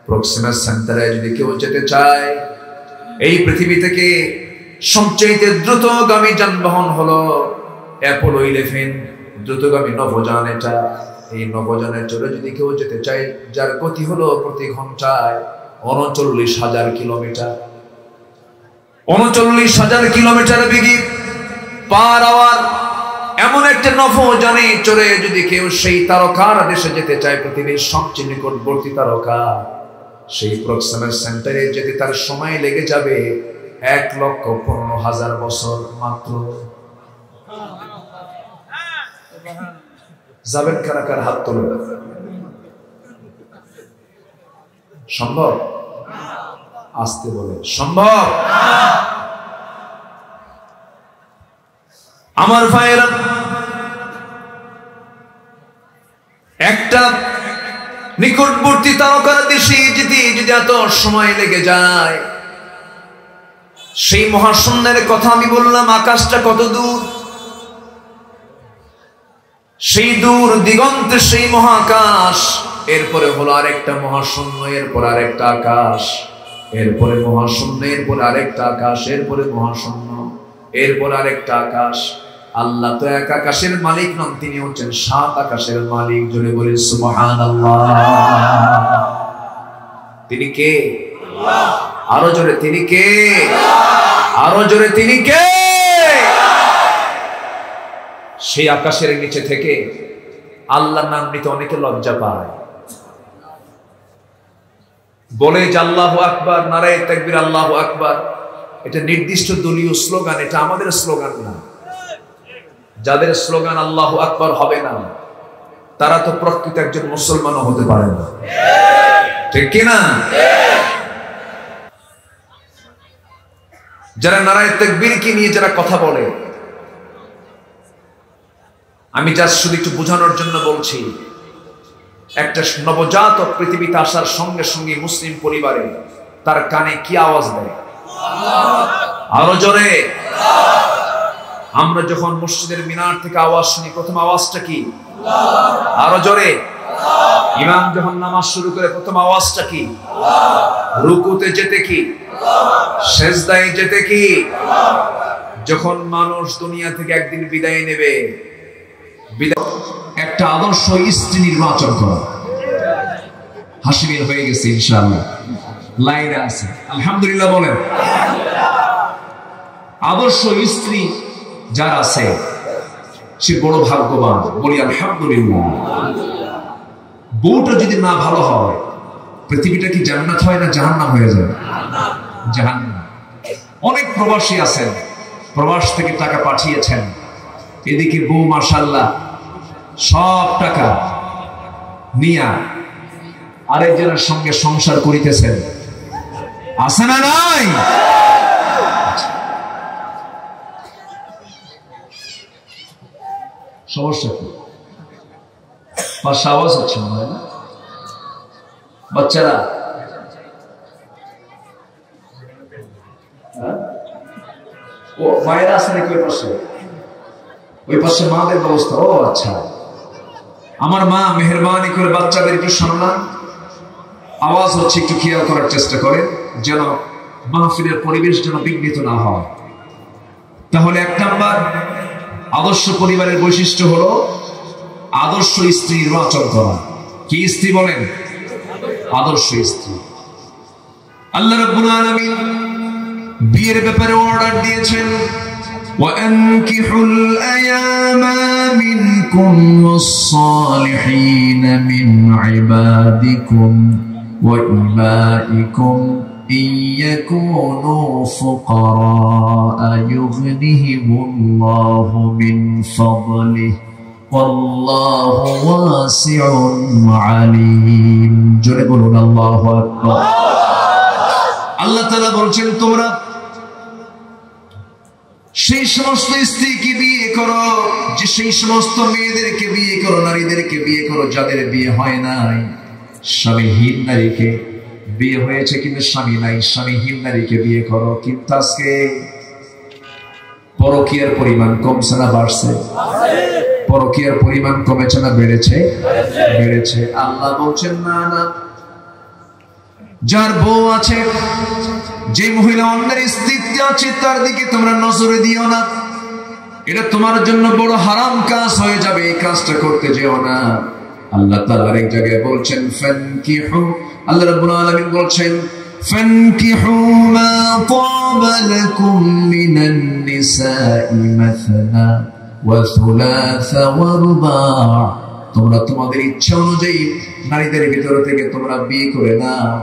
A: প্রক্সিমা সেন্টারাই যদি কেউ যেতে চায়, এই পৃথিবী থেকে সবচেয়ে দ্রুতগামী যানবাহন হলো অ্যাপোলো 11 দ্রুতগামী নভোযান। এটা এই নভোযানের চড়ে যদি কেউ যেতে চায়, যার গতি হলো প্রতি ঘন্টায় 39,000 কিলোমিটার। 39,000 কিলোমিটার বেগে পার আওয়ার এমন একটা নভোযানে চড়ে যদি কেউ সেই তারকার দেশে যেতে চায়, পৃথিবীর সবচেয়ে নিকটবর্তী তারকা, সেই প্রক্সিমা সেন্টারে যেতে তার সময় লেগে যাবে 1,15,000 বছর মাত্র। যাবেন কারা কারা? হাত তোলেন। সম্ভব? আসতে বলে সম্ভব? আমার ভাইয়েরা, একটা নিকটবর্তী তারকার দেশে যেতে যদি এত সময় লেগে যায়, সেই মহাশূন্যের কথা আমি বললাম। আকাশটা কত দূর, সেই দূর দিগন্তে সেই মহাকাশ, এরপরে হলো আরেকটা মহাশূন্য, এরপর আরেকটা আকাশ, এরপরে মহাশূন্য, এরপরে আরেকটা আকাশ, এরপরে মহাশূন্য, এরপর আরেকটা আকাশ। আল্লাহ তো এক আকাশের মালিক নন, তিনি হচ্ছেন 7 আকাশের মালিক। জোরে বলি সুবহানাল্লাহ। তিনি কে? আল্লাহ। আরো জোরে, তিনি কে? আরো জোরে, তিনি কে? সেই আকাশের নিচে থেকে আল্লাহর নাম নিতে অনেকে লজ্জা পায়, বলে যে আল্লাহু আকবার, নারায়ে তাকবীর, আল্লাহু আকবার। এটা নির্দিষ্ট দলীয় স্লোগান, এটা আমাদের স্লোগান না। যাদের স্লোগান আল্লাহু আকবার হবে না, তারা তো প্রকৃত একজন মুসলমানও হতে পারে না। ঠিক কিনা? যারা নারায়ে তাকবীরকে নিয়ে যারা কথা বলে, আমি জাস্ট শুধু একটু বোঝানোর জন্য বলছি, একটা নবজাতক পৃথিবীতে আসার সঙ্গে সঙ্গে মুসলিম পরিবারে তার কানে কি আওয়াজ দেয়? আরো জোরে। আমরা যখন মসজিদের মিনার থেকে আওয়াজ শুনি, প্রথম আওয়াজটা কি? আরো জোরে। ইমাম যখন নামাজ শুরু করে, প্রথম আওয়াজটা কি? রুকুতে যেতে কি? সেজদায় যেতে কি? যখন মানুষ দুনিয়া থেকে একদিন বিদায় নেবে, একটা আদর্শ স্ত্রী নির্বাচন করা। হাসিমিল হয়ে গেছে ইনশাআল্লাহ, লাইনে আছে আলহামদুলিল্লাহ বলেন। আদর্শ স্ত্রী যার আছে সে বড় ভাগ্যবান, বলি আলহামদুলিল্লাহ। বউটা যদি না ভালো হয়, পৃথিবীটা কি জান্নাত হয় না জাহান্নাম হয়ে যায়? জাহান্নাম। অনেক প্রবাসী আছেন, প্রবাস থেকে টাকা পাঠিয়েছেন, এদিকে বউ মাশাআল্লাহ সব টাকা নিয়া আরেকজনের সঙ্গে সংসার করিতেছেন, আছে না নাই? সমস্যা কি? পাশে আওয়াজ হচ্ছে মনে হয় না? বাচ্চারা ও মায়েরা আছে নাকি ওই পাশে? ওই পাশে মাদের ব্যবস্থা। ও আচ্ছা, আমার মা মেহরবানি করে বাচ্চাদেরকে সামলান। আওয়াজ হচ্ছে, একটু খেয়াল করার চেষ্টা করে যেন মাহফিলের পরিবেশ যেন বিঘ্নিত না হয়। তাহলে 1 নাম্বার আদর্শ পরিবারের বৈশিষ্ট্য হলো আদর্শ স্ত্রী নির্বাচন করা। কি স্ত্রী বলেন? আদর্শ স্ত্রী। আল্লাহ রাব্বুল আলামিন বিয়ের ব্যাপারে অর্ডার দিয়েছেন, وَأَنكِحُوا الْأَيَامَ مِنكُمْ وَالصَّالِحِينَ مِنْ عِبَادِكُمْ وَإِمَائِكُمْ إِنْ يَكُونُوا فُقَرَاءَ يُغْنِهِمُ اللَّهُ مِنْ فَضْلِهِ আল্লাহু ওয়াসিউন আলীম। জোরে বলুন আল্লাহু আকবার। আল্লাহ তাআলা বলছেন তোমরা সেই সমস্ত স্ত্রীকে বিয়ে করো, যে সেই সমস্ত মেয়েদেরকে বিয়ে করো, নারীদেরকে বিয়ে করো যাদের বিয়ে হয় নাই। স্বামীহীন নারীকে, বিয়ে হয়েছে কিন্তু স্বামী নাই, স্বামীহীন নারীকে বিয়ে করো। কিন্তু আজকে পরকীয়ার পরিমাণ কমছে না বাড়ছে? পরকীয়ার পরিমাণ কমেছে না বেড়েছে? বেড়েছে। আল্লাহ বলছেন না না, যার বউ আছে, যে মহিলা অন্যের স্ত্রীতে আছে, তার দিকে তোমরা নজরে দিও না। এটা তোমার জন্য বড় হারাম কাজ হয়ে যাবে, এই কাজটা করতে যেও না। আল্লাহ তাআলা আরেক জায়গায় বলছেন ফানকিহু, আল্লাহ রাব্বুল আলামিন বলছেন ফানকিহু মা তাবা লাকুম মিনান নিসাই মাসনা ওয়া সুলাসা ওয়া রুবা'। তোমরা তোমাদের ইচ্ছা অনুযায়ী নারীদের ভিতর থেকে তোমরা বিয়ে করে নাও।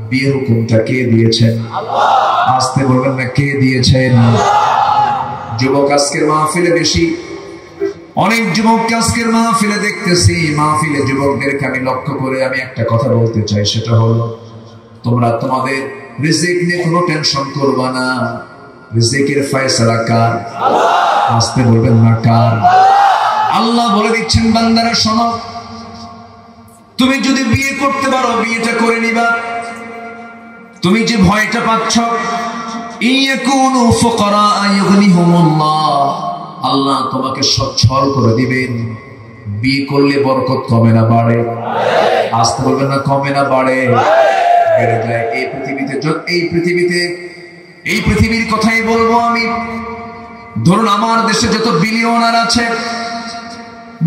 A: বিয়ের হুকুমটা কে দিয়েছেন? আল্লাহ। আসতে বলবেন না, কে দিয়েছেন? যুবক আজকের মাহফিলে বেশি, অনেক যুবককে আজকের মাহফিলে দেখতেছি। মাহফিলে যুবকদেরকে আমি লক্ষ্য করে আমি একটা কথা বলতে চাই, সেটা হলো তোমরা তোমাদের রিজিক নিয়ে কোনো টেনশন করবা না। রিজিকের ফয়সালা কার? আল্লাহ। আসতে বলবেন না, কার? আল্লাহ বলে দিচ্ছেন বান্দারা শোনো, তুমি যদি বিয়ে করতে পারো বিয়েটা করে নিবা। তুমি যে ভয়টা পাচ্ছ, ইয়াকুনু ফুকারা ইউগনিহুমুল্লাহ, আল্লাহ তোমাকে সচ্ছল করে দিবেন। বিয়ে করলে বরকত কমে না বাড়ে? আসতে বলবেন না, কমে না বাড়ে? বেড়ে যায়। এই পৃথিবীর কথাই বলবো আমি। ধরুন আমার দেশে যত বিলিয়নার আছে,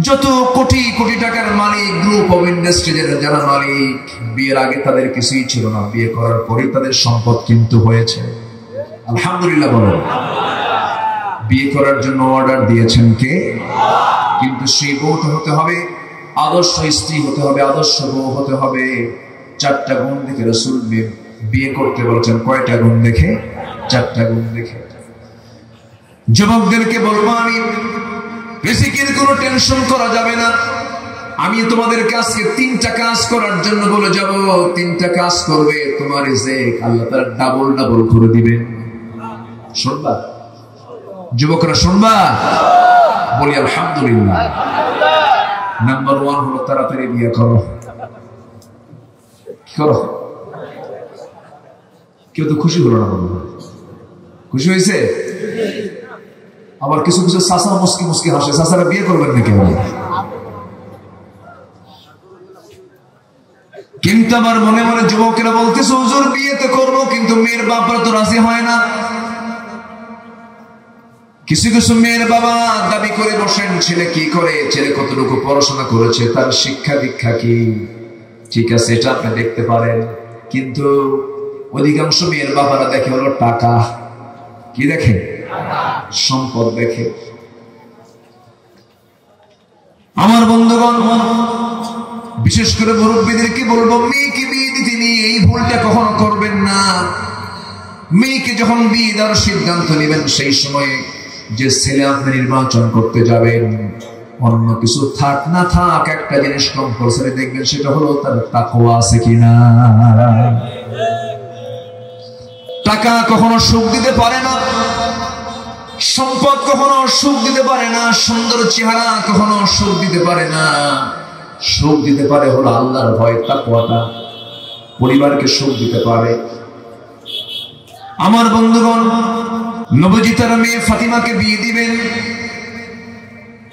A: যত কোটি কোটি টাকার মালিক, গ্রুপ অফ ইন্ডাস্ট্রিজের যারা মালিক, বিয়ের আগে তাদের কিছুই ছিল না, বিয়ে করার পরে তাদের সম্পদ কিন্তু হয়েছে। আলহামদুলিল্লাহ বলেন। বিয়ে করার জন্য অর্ডার দিয়েছেন কে? কিন্তু সেই বউটা হতে হবে আদর্শ স্ত্রী, হতে হবে আদর্শ বউ হতে হবে। 4টা গুণ দেখে রাসূল বিয়ে করতে বলেছেন। কয়টা গুণ দেখে? 4টা গুণ দেখে। যুবকদেরকে বলবো আমি, রিজিকের কোনো টেনশন করা যাবে না। আমি তোমাদেরকে আজকে 3টা কাজ করার জন্য বলে যাব। 3টা কাজ করবে, তোমার রিজিক আল্লাহ তাআলা ডাবল ডাবল করে দিবেন। শুনবা যুবকরা, শুনবা? বলি আলহামদুলিল্লাহ। নাম্বার 1 হলো তাড়াতাড়ি বিয়ে করো। কি করো? কেউ তো খুশি হলো না, খুশি হয়েছে? আবার কিছু কিছু চাচা মুস্কি মুস্কি হাসে। চাচারা বিয়ে করবেন না কেউ? কিন্তু আমার মনে মনে যুবকেরা বলতেছে, হুজুর বিয়ে তো করবো, কিন্তু মেয়ের বাপরা তো রাজি হয় না। কিছু কিছু মেয়ের বাবা দাবি করে বসেন, ছেলে কি করে, ছেলে কতটুকু পড়াশোনা করেছে, তার শিক্ষা দীক্ষা কি। ঠিক আছে, এটা আপনি দেখতে পারেন, কিন্তু অধিকাংশ মেয়ের বাবারা দেখে হলো টাকা। কি দেখে? সম্পদ দেখে। আমার বন্ধুগণ, বিশেষ করে মুরব্বীদেরকে বলবো, মেয়েকে বিয়ে দিতে নিয়ে এই ভুলটা কখনো করবেন না। মেয়েকে যখন বিয়ে দেওয়ার সিদ্ধান্ত নেবেন, সেই সময়ে যে ছেলে আপনি নির্বাচন করতে যাবেন, অন্য কিছু থাক না থাক, একটা জিনিস কম্পালসারি দেখবেন, সেটা হলো তার তাকওয়া আছে কিনা। টাকা কখনো সুখ দিতে পারে না, সম্পদ কখনো সুখ দিতে পারে না, সুন্দর চেহারা কখনো সুখ দিতে পারে না। সুখ দিতে পারে হলো আল্লাহর ভয়, তাকওয়াটা পরিবারকে সুখ দিতে পারে। আমার বন্ধুগণ, নবীজি তার মেয়ে ফাতিমাকে বিয়ে দিবেন।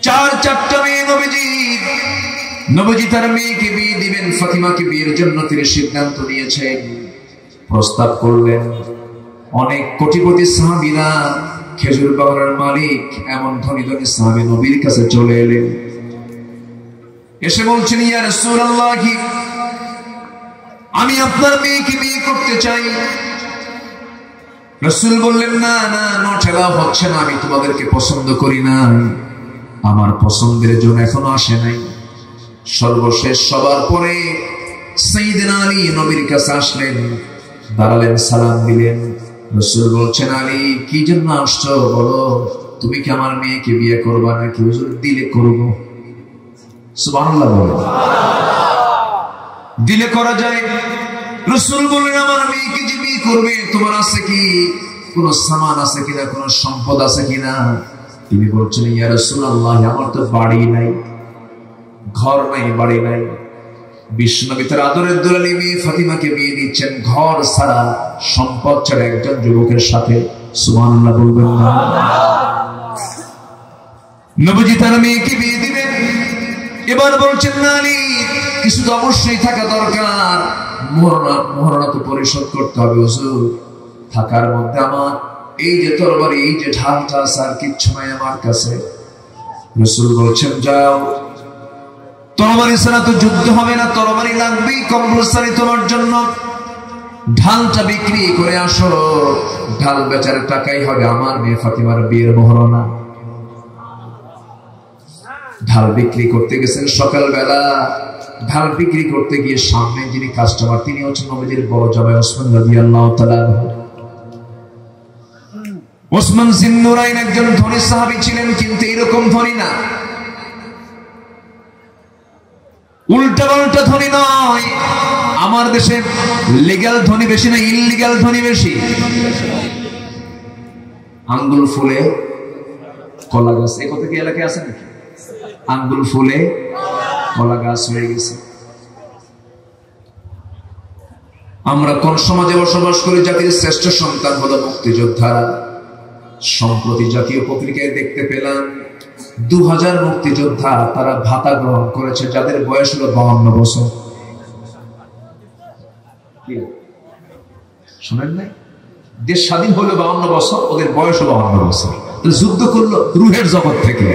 A: 4টা মেয়ে নবীজি তার মেয়েকে বিয়ে দিবেন। ফাতিমাকে বিয়ের জন্য তিনি সিদ্ধান্ত নিয়েছেন, প্রস্তাব করলেন। অনেক কোটিপতি সাহাবীরা, খেজুর বাগানের মালিক, এমন ধনী ধনী সাহাবী নবীর কাছে চলে এলেন। এসে বলছেন, ইয়া রাসূলুল্লাহ, আমি আপনার মেয়েকে বিয়ে করতে চাই। রাসূল বললেন, না না, নট এলাও, হচ্ছে না, আমি তোমাদেরকে পছন্দ করি না, আমার পছন্দের জন্য এখনো আসে নাই। সর্বশেষ সবার পরে সাইয়েদনা আলী নবীর কাছে আসলেন, দাঁড়ালেন, সালাম দিলেন। রাসূল বলছেন, আলী কি জন্য আসছো বলো, তুমি কি আমার মেয়েকে বিয়ে করবা নাকি? হুজুর দিলে করব। সুবহানাল্লাহ বলেন। দিলে করা যায়। রাসূল বললেন আমার মেয়েকে যে বিয়ে করবে তোমার আছে কি কোন সামান আছে কিনা, কোন সম্পদ আছে কিনা? তিনি বলছেন ইয়া রাসূলুল্লাহ আমার তো বাড়ি নাই, ঘর নাই, বাড়ি নাই। বিশ্বনবী তার আদরের দুলালী মেয়ে ফাতিমাকে বিয়ে দিচ্ছেন ঘর ছাড়া, সম্পদ ছাড়া একজন যুবকের সাথে। সুবহানাল্লাহ বলবেন না? নবীজি তার মেয়েকে বিয়ে দিবেন, এবার বলছেন না আলী কিছু তো অবশ্যই থাকা দরকার, মোহরানা তো পরিশোধ করতে হবে হুজুর। থাকার মধ্যে আমার এই যে তরবারি, এই যে ঢালটা আছে, আর কিচ্ছু নাই আমার কাছে। রাসূল বলছেন যাও, তরবারি ছাড়া তো যুদ্ধ হবে না, তরবারি লাগবেই কম্পালসারি তোমার জন্য। ঢালটা বিক্রি করে আসো, ঢাল বেচার টাকাই হবে আমার মেয়ে ফাতিমার বিয়ের মোহরানা। ঢাল বিক্রি করতে গেছেন সকালবেলা, ঢাল বিক্রি করতে গিয়ে সামনে যিনি কাস্টমার তিনি হচ্ছেন নবীজির বড় জামাই ওসমান রাদিয়াল্লাহু তাআলা আনহু। ওসমান জিন্নুরাইন একজন ধনী সাহাবী ছিলেন, কিন্তু এরকম ধনী না, উল্টা পাল্টা ধনী নয়। আমার দেশে লিগ্যাল ধনী বেশি না ইললিগ্যাল ধনী বেশি? আঙ্গুল ফুলে কলা গাছ, এই কথা কি এলাকায় আছে নাকি? আঙ্গুল ফুলে কলা গাছ হয়ে গেছে। আমরা কোন সমাজে বসবাস করি? জাতির শ্রেষ্ঠ সন্তান হলো মুক্তিযোদ্ধারা। সম্প্রতি জাতীয় পত্রিকায় দেখতে পেলাম 2000 মুক্তিযোদ্ধা তারা ভাতা গ্রহণ করেছে যাদের বয়স হলো 52 বছর। শোনেন নাই? দেশ স্বাধীন হলো 52 বছর, ওদের বয়স হলো 52 বছর। যুদ্ধ করলো রুহের জগৎ থেকে।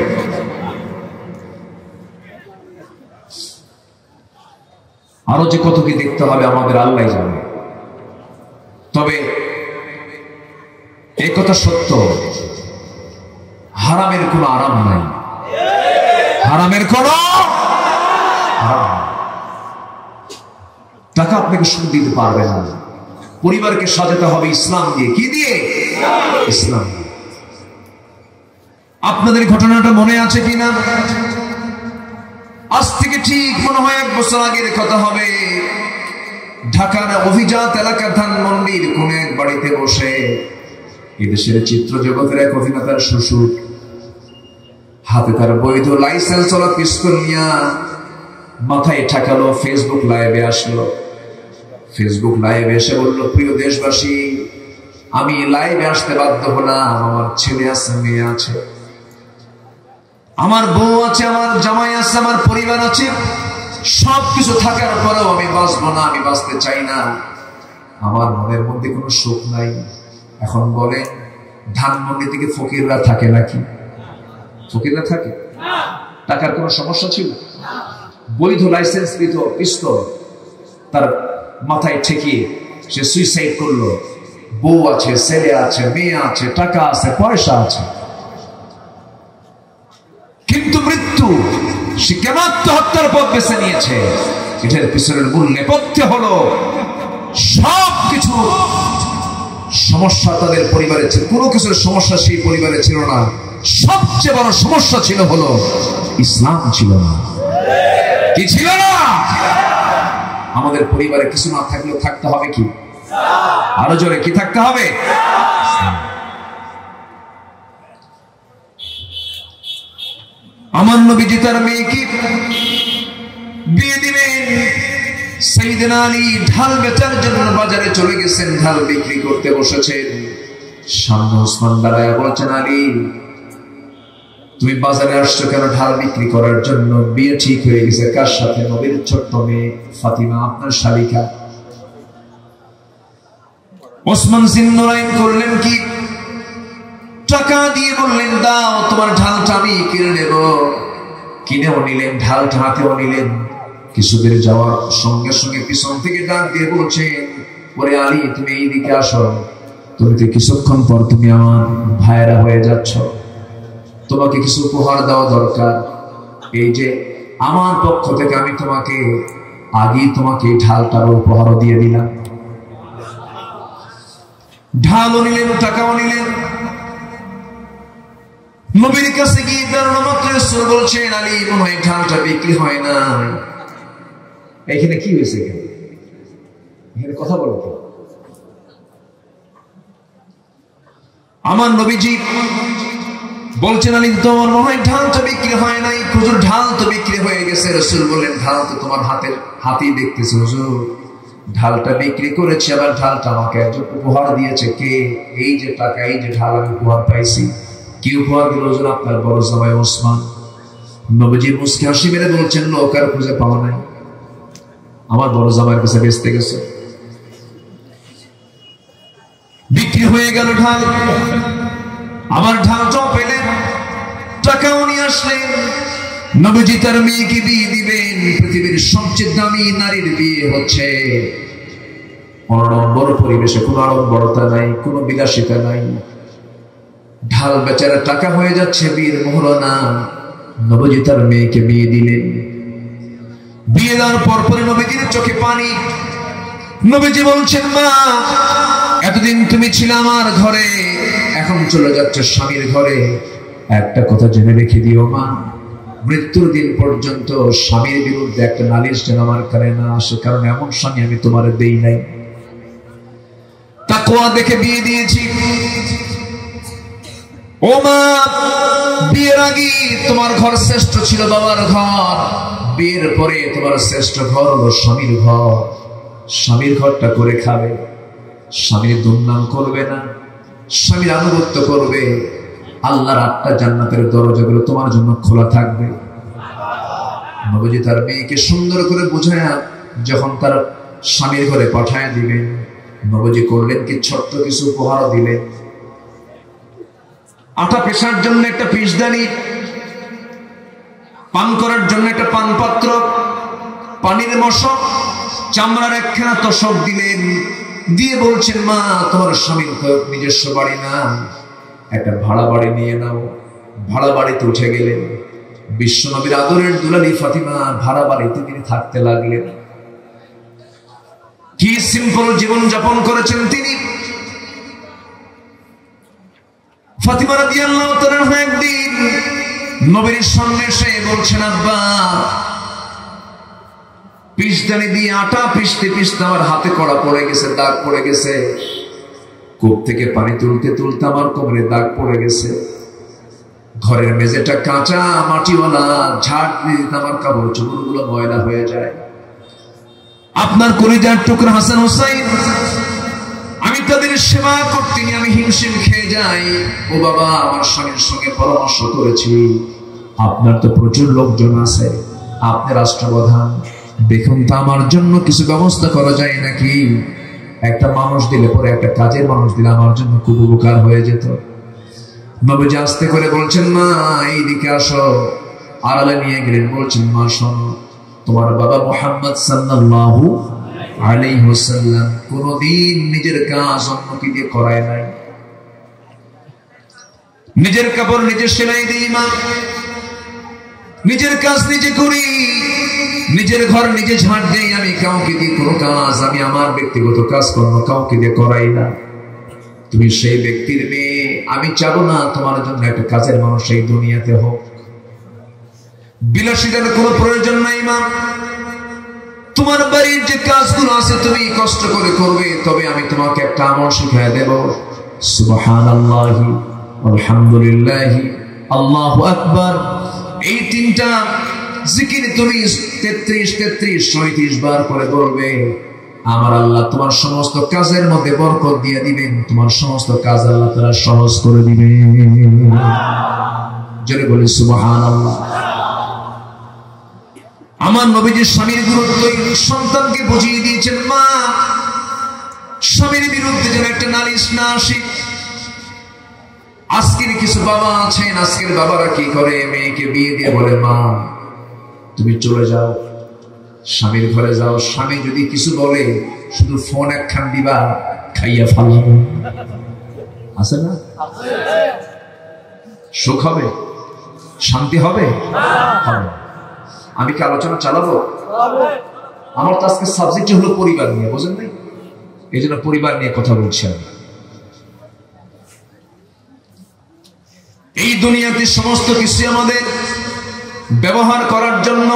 A: আরো যে কত কি দেখতে হবে আমাদের আল্লাহ জানে। তবে এই কথা সত্য, হারামের কোনো আরাম নাই, হারামের কোনো আরাম। টাকা আপনাকে সুখ দিতে পারবে না, পরিবারকে সাজাতে হবে ইসলাম দিয়ে। কি দিয়ে? ইসলাম দিয়ে। আপনাদের ঘটনাটা মনে আছে কিনা? আজ থেকে ঠিক মনে হয় 1 বছর আগের কথা হবে। ঢাকার অভিজাত এলাকার ধানমন্ডির কোন এক বাড়িতে বসে এদেশের চিত্র জগতের এক অভিনেতার শ্বশুর হাতে তার বৈধ লাইসেন্স ওলা পিস্তল নিয়ে মাথায় ঠাকালো, ফেসবুক লাইভে আসলো। ফেসবুক লাইভে এসে বলল, প্রিয় দেশবাসী আমি লাইভে আসতে বাধ্য হলাম, আমার ছেলে আছে, মেয়ে আছে, আমার বউ আছে, আমার জামাই আছে, আমার পরিবার আছে, সবকিছু থাকার পরেও আমি বাঁচবো না, আমি বাঁচতে চাই না, আমার মনের মধ্যে কোনো সুখ নাই। এখন বলে ধানমন্ডি থেকে ফকিররা থাকে নাকি? ফকিররা থাকে? টাকার কোনো সমস্যা ছিল? বৈধ লাইসেন্স পিস্তল তার মাথায় ঠেকিয়ে সে সুইসাইড করলো। বউ আছে, ছেলে আছে, মেয়ে আছে, টাকা আছে, পয়সা আছে, কিন্তু মৃত্যু সে কেন আত্মহত্যার পথ বেছে নিয়েছে? এটার পিছনের মূল নেপথ্য হলো সবকিছু সমস্যা তাদের পরিবারে ছিল, কোনো কিছুর সমস্যা সেই পরিবারে ছিল না। সবচেয়ে বড় সমস্যা ছিল হলো ইসলাম ছিল না। কি ছিল না? আমাদের পরিবারে কিছু না থাকলেও থাকতে হবে কি? আরো জোরে কি থাকতে হবে? আমার নবীজি তার মেয়েকে বিয়ে দিলেন। সাইয়েদনা আলী ঢাল বেচার জন্য বাজারে চলে গেছেন, ঢাল বিক্রি করতে বসেছেন। সামনে ওসমান দাঁড়ায় বলছেন, আলী তুমি বাজারে আসছো কেন? ঢাল বিক্রি করার জন্য। বিয়ে ঠিক হয়ে গেছে। কার সাথে? নবীর ছোট্ট মেয়ে ফাতিমা, আপনার শালিকা। ওসমান জিন্নুরাইন করলেন কি? টাকা দিয়ে বললেন, দাও তোমার ঢালটা আমি কিনে নেব। কিনেও নিলেন, ঢালটা হাতেও নিলেন। কিছুদের যাওয়ার সঙ্গে সঙ্গে পিছন থেকে ডাক দিয়ে বলছেন, ওরে আলী তুমি এইদিকে আসো, তুমি তো কিছুক্ষণ পর তুমি আমার ভাইয়েরা হয়ে যাচ্ছ, তোমাকে কিছু উপহার দেওয়া দরকার। এই যে আমার পক্ষ থেকে আমি তোমাকে আগেই তোমাকে ঢালটার উপহারও দিয়ে দিলাম। ঢালও নিলেন, টাকাও নিলেন। নবীর কাছে গিয়ে দাঁড়ানো মাত্র রাসূল বলছেন, আলী মনে হয় ঢালটা বিক্রি হয় না। এখানে কি হয়েছে? এখানে কথা বলো তো। আমার নবীজি বলছেন, আলী তোমার মনে হয় ঢাল তো বিক্রি হয় নাই। হুজুর ঢাল তো বিক্রি হয়ে গেছে। রাসূল বললেন, ঢাল তো তোমার হাতেই দেখতেছি হুজুর, ঢালটা বিক্রি করেছে। আবার ঢালটা আমাকে একজন উপহার দিয়েছে। কে? এই যে টাকা, এই যে ঢাল আমি উপহার পাইছি। কি উপহার দিল হুজুর? আপনার বড় জামাই ওসমান। নবীজি মুস্কি হাসি মেরে বলছেন, লোক আর খুঁজে পাওয়া নাই, আমার বড় জামাইয়ের কাছে বেচতে গেছে, বিক্রি হয়ে গেল ঢাল। আমার ঢালটাও পেলেন, টাকাও নিয়ে আসলেন। নবীজি তার মেয়েকে বিয়ে দিবেন। পৃথিবীর সবচেয়ে দামি নারীর বিয়ে হচ্ছে অনড়ম্বর পরিবেশে, কোনো আড়ম্বরতা নাই, কোনো বিলাসিতা নাই। ঢাল বেচারা টাকা হয়ে যাচ্ছে, বিয়ের মোহরানা। নবীজি তার মেয়েকে বিয়ে দিলেন। বিয়ে দেওয়ার পরপরই নবীজির চোখে পানি। নবীজি বলছেন, মা এতদিন তুমি ছিলে আমার ঘরে, এখন চলে যাচ্ছে স্বামীর ঘরে। একটা কথা জেনে রেখে দিও মা, মৃত্যুর দিন পর্যন্ত স্বামীর বিরুদ্ধে একটা নালিশ যেন আমার কানে না আসে, কারণ এমন স্বামী আমি তোমার দেই নাই। তাকওয়া দেখে বিয়ে দিয়েছি। ও মা, বিয়ের আগে তোমার ঘর শ্রেষ্ঠ ছিল, বাবার ঘর। বিয়ের পরে তোমার শ্রেষ্ঠ ঘর হলো স্বামীর ঘর। স্বামীর ঘরটা করে খাবে, স্বামীর দুর্নাম করবে না, স্বামীর আনুগত্য করবে। আল্লাহর 8টা জান্নাতের দরজাগুলো তোমার জন্য খোলা থাকবে। নবীজি তার মেয়েকে সুন্দর করে বুঝায়া যখন তার স্বামীর ঘরে পাঠায় দিবেন, নবীজি করলেন কি, ছোট্ট কিছু উপহার দিলেন। আটা পেশার জন্য একটা পিসদানি, পান করার জন্য একটা পান পাত্র, পানির মশক, চামড়ার একখানা তোশক দিলেন। দিয়ে বলছেন, মা তোমার স্বামীর নিজস্ব বাড়ি না, একটা ভাড়া বাড়ি নিয়ে নাও। ভাড়া বাড়িতে উঠে গেলেন। বিশ্বনবীর আদরের দুলালি ফাতিমা ভাড়া বাড়িতে তিনি থাকতে লাগলেন। কি সিম্পল জীবন যাপন করেছেন তিনি। ফাতিমা রাদিয়াল্লাহু তাআলা একদিন নবীর সামনে এসে বলছেন, আব্বা পিসদানি দিয়ে আটা পিষতে পিষতে আমার হাতে কড়া পড়ে গেছে, দাগ পড়ে গেছে। কূপ থেকে পানি তুলতে তুলতে আমার কোমরে দাগ পড়ে গেছে। ঘরের মেঝেটা কাঁচা মাটিওয়ালা, ঝাড় দিয়ে আমার কাপড় চোপড়গুলো ময়লা হয়ে যায়। আপনার কলিজার টুকরা হাসান হুসাইন, আমি তাদের সেবা করতে নিয়ে আমি হিমশিম খেয়ে যাই। ও বাবা, আমার স্বামীর সঙ্গে পরামর্শ করেছি, আপনার তো প্রচুর লোকজন আছে, আপনি রাষ্ট্রপ্রধান, দেখুন তো আমার জন্য কিছু ব্যবস্থা করা যায় নাকি। একটা মানুষ দিলে পরে, একটা কাজের মানুষ দিলে আমার জন্য খুব উপকার হয়ে যেত। নবীজি আস্তে করে বলছেন, মা এইদিকে আসো। আড়ালে নিয়ে গেলেন। বলছেন, মা শোনো, তোমার বাবা মুহাম্মদ সাল্লাল্লাহু আলাইহি ওয়াসাল্লাম কোনদিন নিজের কাজ অন্যকে দিয়ে করায় নাই। নিজের কাপড় নিজে সেলাই দিই মা, নিজের কাজ নিজে করি, নিজের ঘর নিজে ঝাড় দেই। আমি কাউকে দিয়ে কোনো কাজ, আমি আমার ব্যক্তিগত কাজ কর্ম কাউকে দিয়ে করাই না। তুমি সেই ব্যক্তির মেয়ে, আমি চাবো না তোমার জন্য একটা কাজের মানুষ এই দুনিয়াতে হোক। বিলাসিতার কোনো প্রয়োজন নাই মা। তোমার বাড়ির যে কাজগুলো আছে তুমি কষ্ট করে করবে, তবে আমি তোমাকে একটা আমল শিখিয়ে দেব। সুবহানাল্লাহি আলহামদুলিল্লাহি আল্লাহু আকবার, এই 3টা জিকির তুমি 33 বার করে বলবে। আমার আল্লাহ তোমার সমস্ত কাজের মধ্যে বরকত দিয়ে দিবেন, তোমার সমস্ত কাজ আল্লাহ তাআলা সহজ করে দিবেন। জোরে বলি সুবহানাল্লাহ। আমার নবীজি স্বামীর গুরুত্ব সন্তানকে বুঝিয়ে দিয়েছেন। মা, স্বামীর বিরুদ্ধে যেন একটা নালিশ না আসে। আজকের কিছু বাবা আছেন, আজকের বাবারা কি করে, মেয়েকে বিয়ে দিয়ে বলে, মা তুমি চলে যাও, স্বামীর ঘরে যাও। স্বামী যদি কিছু বলে, শুধু ফোন একখান দিবা, খাইয়া ফালাবো। আছে না? সুখ হবে, শান্তি হবে, হবে। আমি কি আলোচনা চালাবো? আমার তো আজকে সাবজেক্ট হলো পরিবার নিয়ে, বুঝেন নাই? এই জন্য পরিবার নিয়ে কথা বলছি আমি। এই দুনিয়াতে সমস্ত কিছু আমাদের ব্যবহার করার জন্য।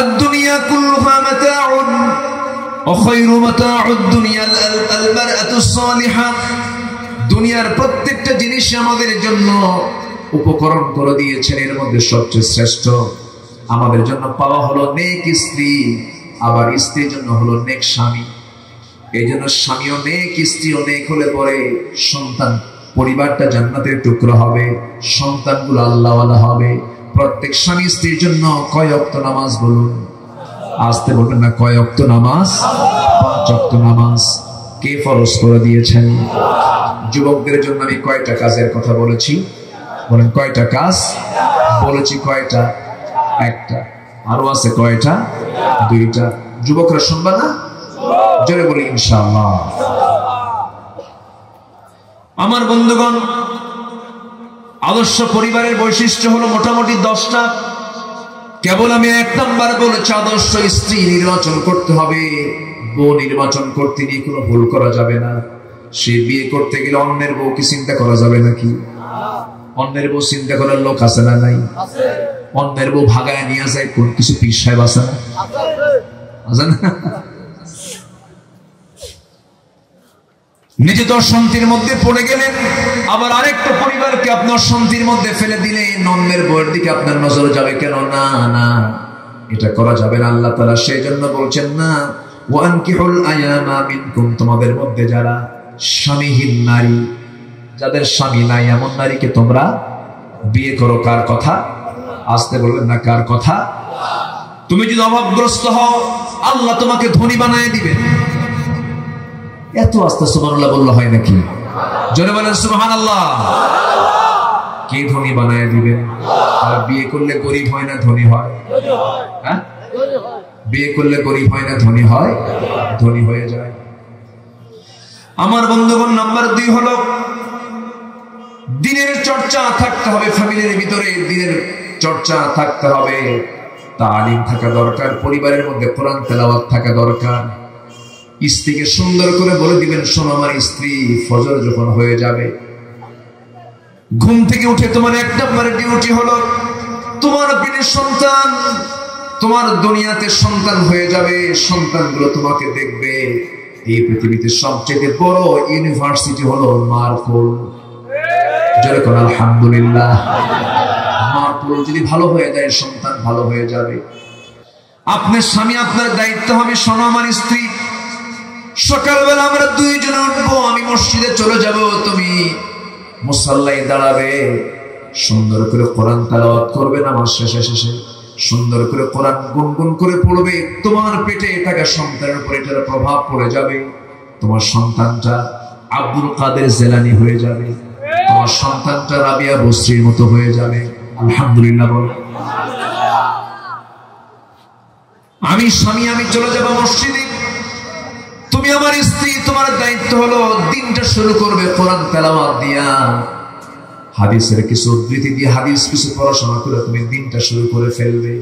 A: আদ-দুনিয়া কুল্লুহা মাতাউন ওয়া খায়রু মাতাউদ দুনিয়া আল-মারআতুস সালিহা। দুনিয়ার প্রত্যেকটা জিনিস আমাদের জন্য উপকরণ করে দিয়েছেন, এর মধ্যে সবচেয়ে শ্রেষ্ঠ আমাদের জন্য পাওয়া হলো নেক স্ত্রী, আবার স্ত্রীর জন্য হলো নেক স্বামী। এই জন্য স্বামীও নেক, স্ত্রীও নেক হলে পরে সন্তান, পরিবারটা জান্নাতের টুকরো হবে, সন্তানগুলো আল্লাহওয়ালা হবে। প্রত্যেক স্বামী স্ত্রীর জন্য কয় ওয়াক্ত নামাজ বলুন? আসতে বলবেন না, কয় ওয়াক্ত নামাজ? 5 ওয়াক্ত নামাজ কে ফরজ করে দিয়েছেন? যুবকদের জন্য আমি কয়টা কাজের কথা বলেছি? বলেন কয়টা কাজ বলেছি? কয়টা? একটা। আরো আছে কয়টা? 2টা। যুবকরা শুনবা না? জোরে বলি ইনশাআল্লাহ। আমার বন্ধুগণ, আদর্শ পরিবারের বৈশিষ্ট্য হলো মোটামুটি 10টা। কেবল আমি 1 নাম্বার বলেছি, আদর্শ স্ত্রী নির্বাচন করতে হবে। বউ নির্বাচন করতে নিয়ে কোনো ভুল করা যাবে না। সে বিয়ে করতে গেলে অন্যের বউকে চিন্তা করা যাবে নাকি? অন্যের বউ চিন্তা করার লোক আছে না নাই? অন্যের বউ ভাগায় নিয়ে যায় কোন কিছু পীর সাহেব আছে না? আছে না? নিজে তো অশান্তির মধ্যে পড়ে গেলেন, আবার আরেকটা পরিবারকে আপনি অশান্তির মধ্যে ফেলে দিলেন। অন্যের বউয়ের দিকে আপনার নজর যাবে কেন? না না, এটা করা যাবে না। আল্লাহ তাআলা সেই জন্য বলছেন না, ওয়ানকিহুল আয়ামা মিনকুম, তোমাদের মধ্যে যারা স্বামীহীন নারী, যাদের স্বামী নাই, এমন নারীকে তোমরা বিয়ে করো। কার কথা? আসতে বলবেন না, কার কথা? তুমি যদি অভাবগ্রস্ত হও, আল্লাহ তোমাকে ধনী বানায় দিবেন। এত আস্তে সুবহানাল্লাহ বললে হয় নাকি? জোরে বলেন সুবহানাল্লাহ। কে ধনী বানায় দিবেন? আর বিয়ে করলে গরিব হয় না ধনী হয়? হ্যাঁ, বিয়ে করলে গরিব হয় না ধনী হয়? ধনী হয়ে যায়। আমার বন্ধুগণ, নাম্বার 2 হলো দিনের চর্চা থাকতে হবে। ফ্যামিলির ভিতরে দিনের চর্চা থাকতে হবে, তালিম থাকা দরকার। পরিবারের মধ্যে কোরআন তেলাওয়াত থাকা দরকার। স্ত্রীকে সুন্দর করে বলে দিবেন, শোনো আমার স্ত্রী, ফজর যখন হয়ে যাবে, ঘুম থেকে উঠে তোমার 1 নম্বর ডিউটি হলো তোমার পেটে সন্তান, তোমার দুনিয়াতে সন্তান হয়ে যাবে, সন্তানগুলো তোমাকে দেখবে। এই পৃথিবীতে সবচেয়ে বড় ইউনিভার্সিটি হলো মার কোল। যেরকম আলহামদুলিল্লাহ, মার কোল যদি ভালো হয়ে যায়, সন্তান ভালো হয়ে যাবে। আপনার স্বামী, আপনার দায়িত্ব হবে, শোনো আমার স্ত্রী, সকালবেলা আমরা 2 জনে উঠবো, আমি মসজিদে চলে যাব, তুমি মুসাল্লায় দাঁড়াবে, সুন্দর করে কোরআন তেলাওয়াত করবে, নামাজ শেষে সুন্দর করে কোরআন গুনগুন করে পড়বে। তোমার পেটে থাকা সন্তানের উপর এটার প্রভাব পড়ে যাবে। তোমার সন্তানটা আব্দুল কাদের জেলানি হয়ে যাবে, তোমার সন্তানটা রাবিয়া বসরির মতো হয়ে যাবে। আলহামদুলিল্লাহ বল। আমি স্বামী, আমি চলে যাব মসজিদে, তুমি আমার স্ত্রী, তোমার দায়িত্ব হলো দিনটা শুরু করবে কোরআন তেলাওয়াত দিয়া, হাদিসের কিছু উদ্ধৃতি দিয়ে, হাদিস কিছু পড়াশোনা করে তুমি দিনটা শুরু করে ফেলবে।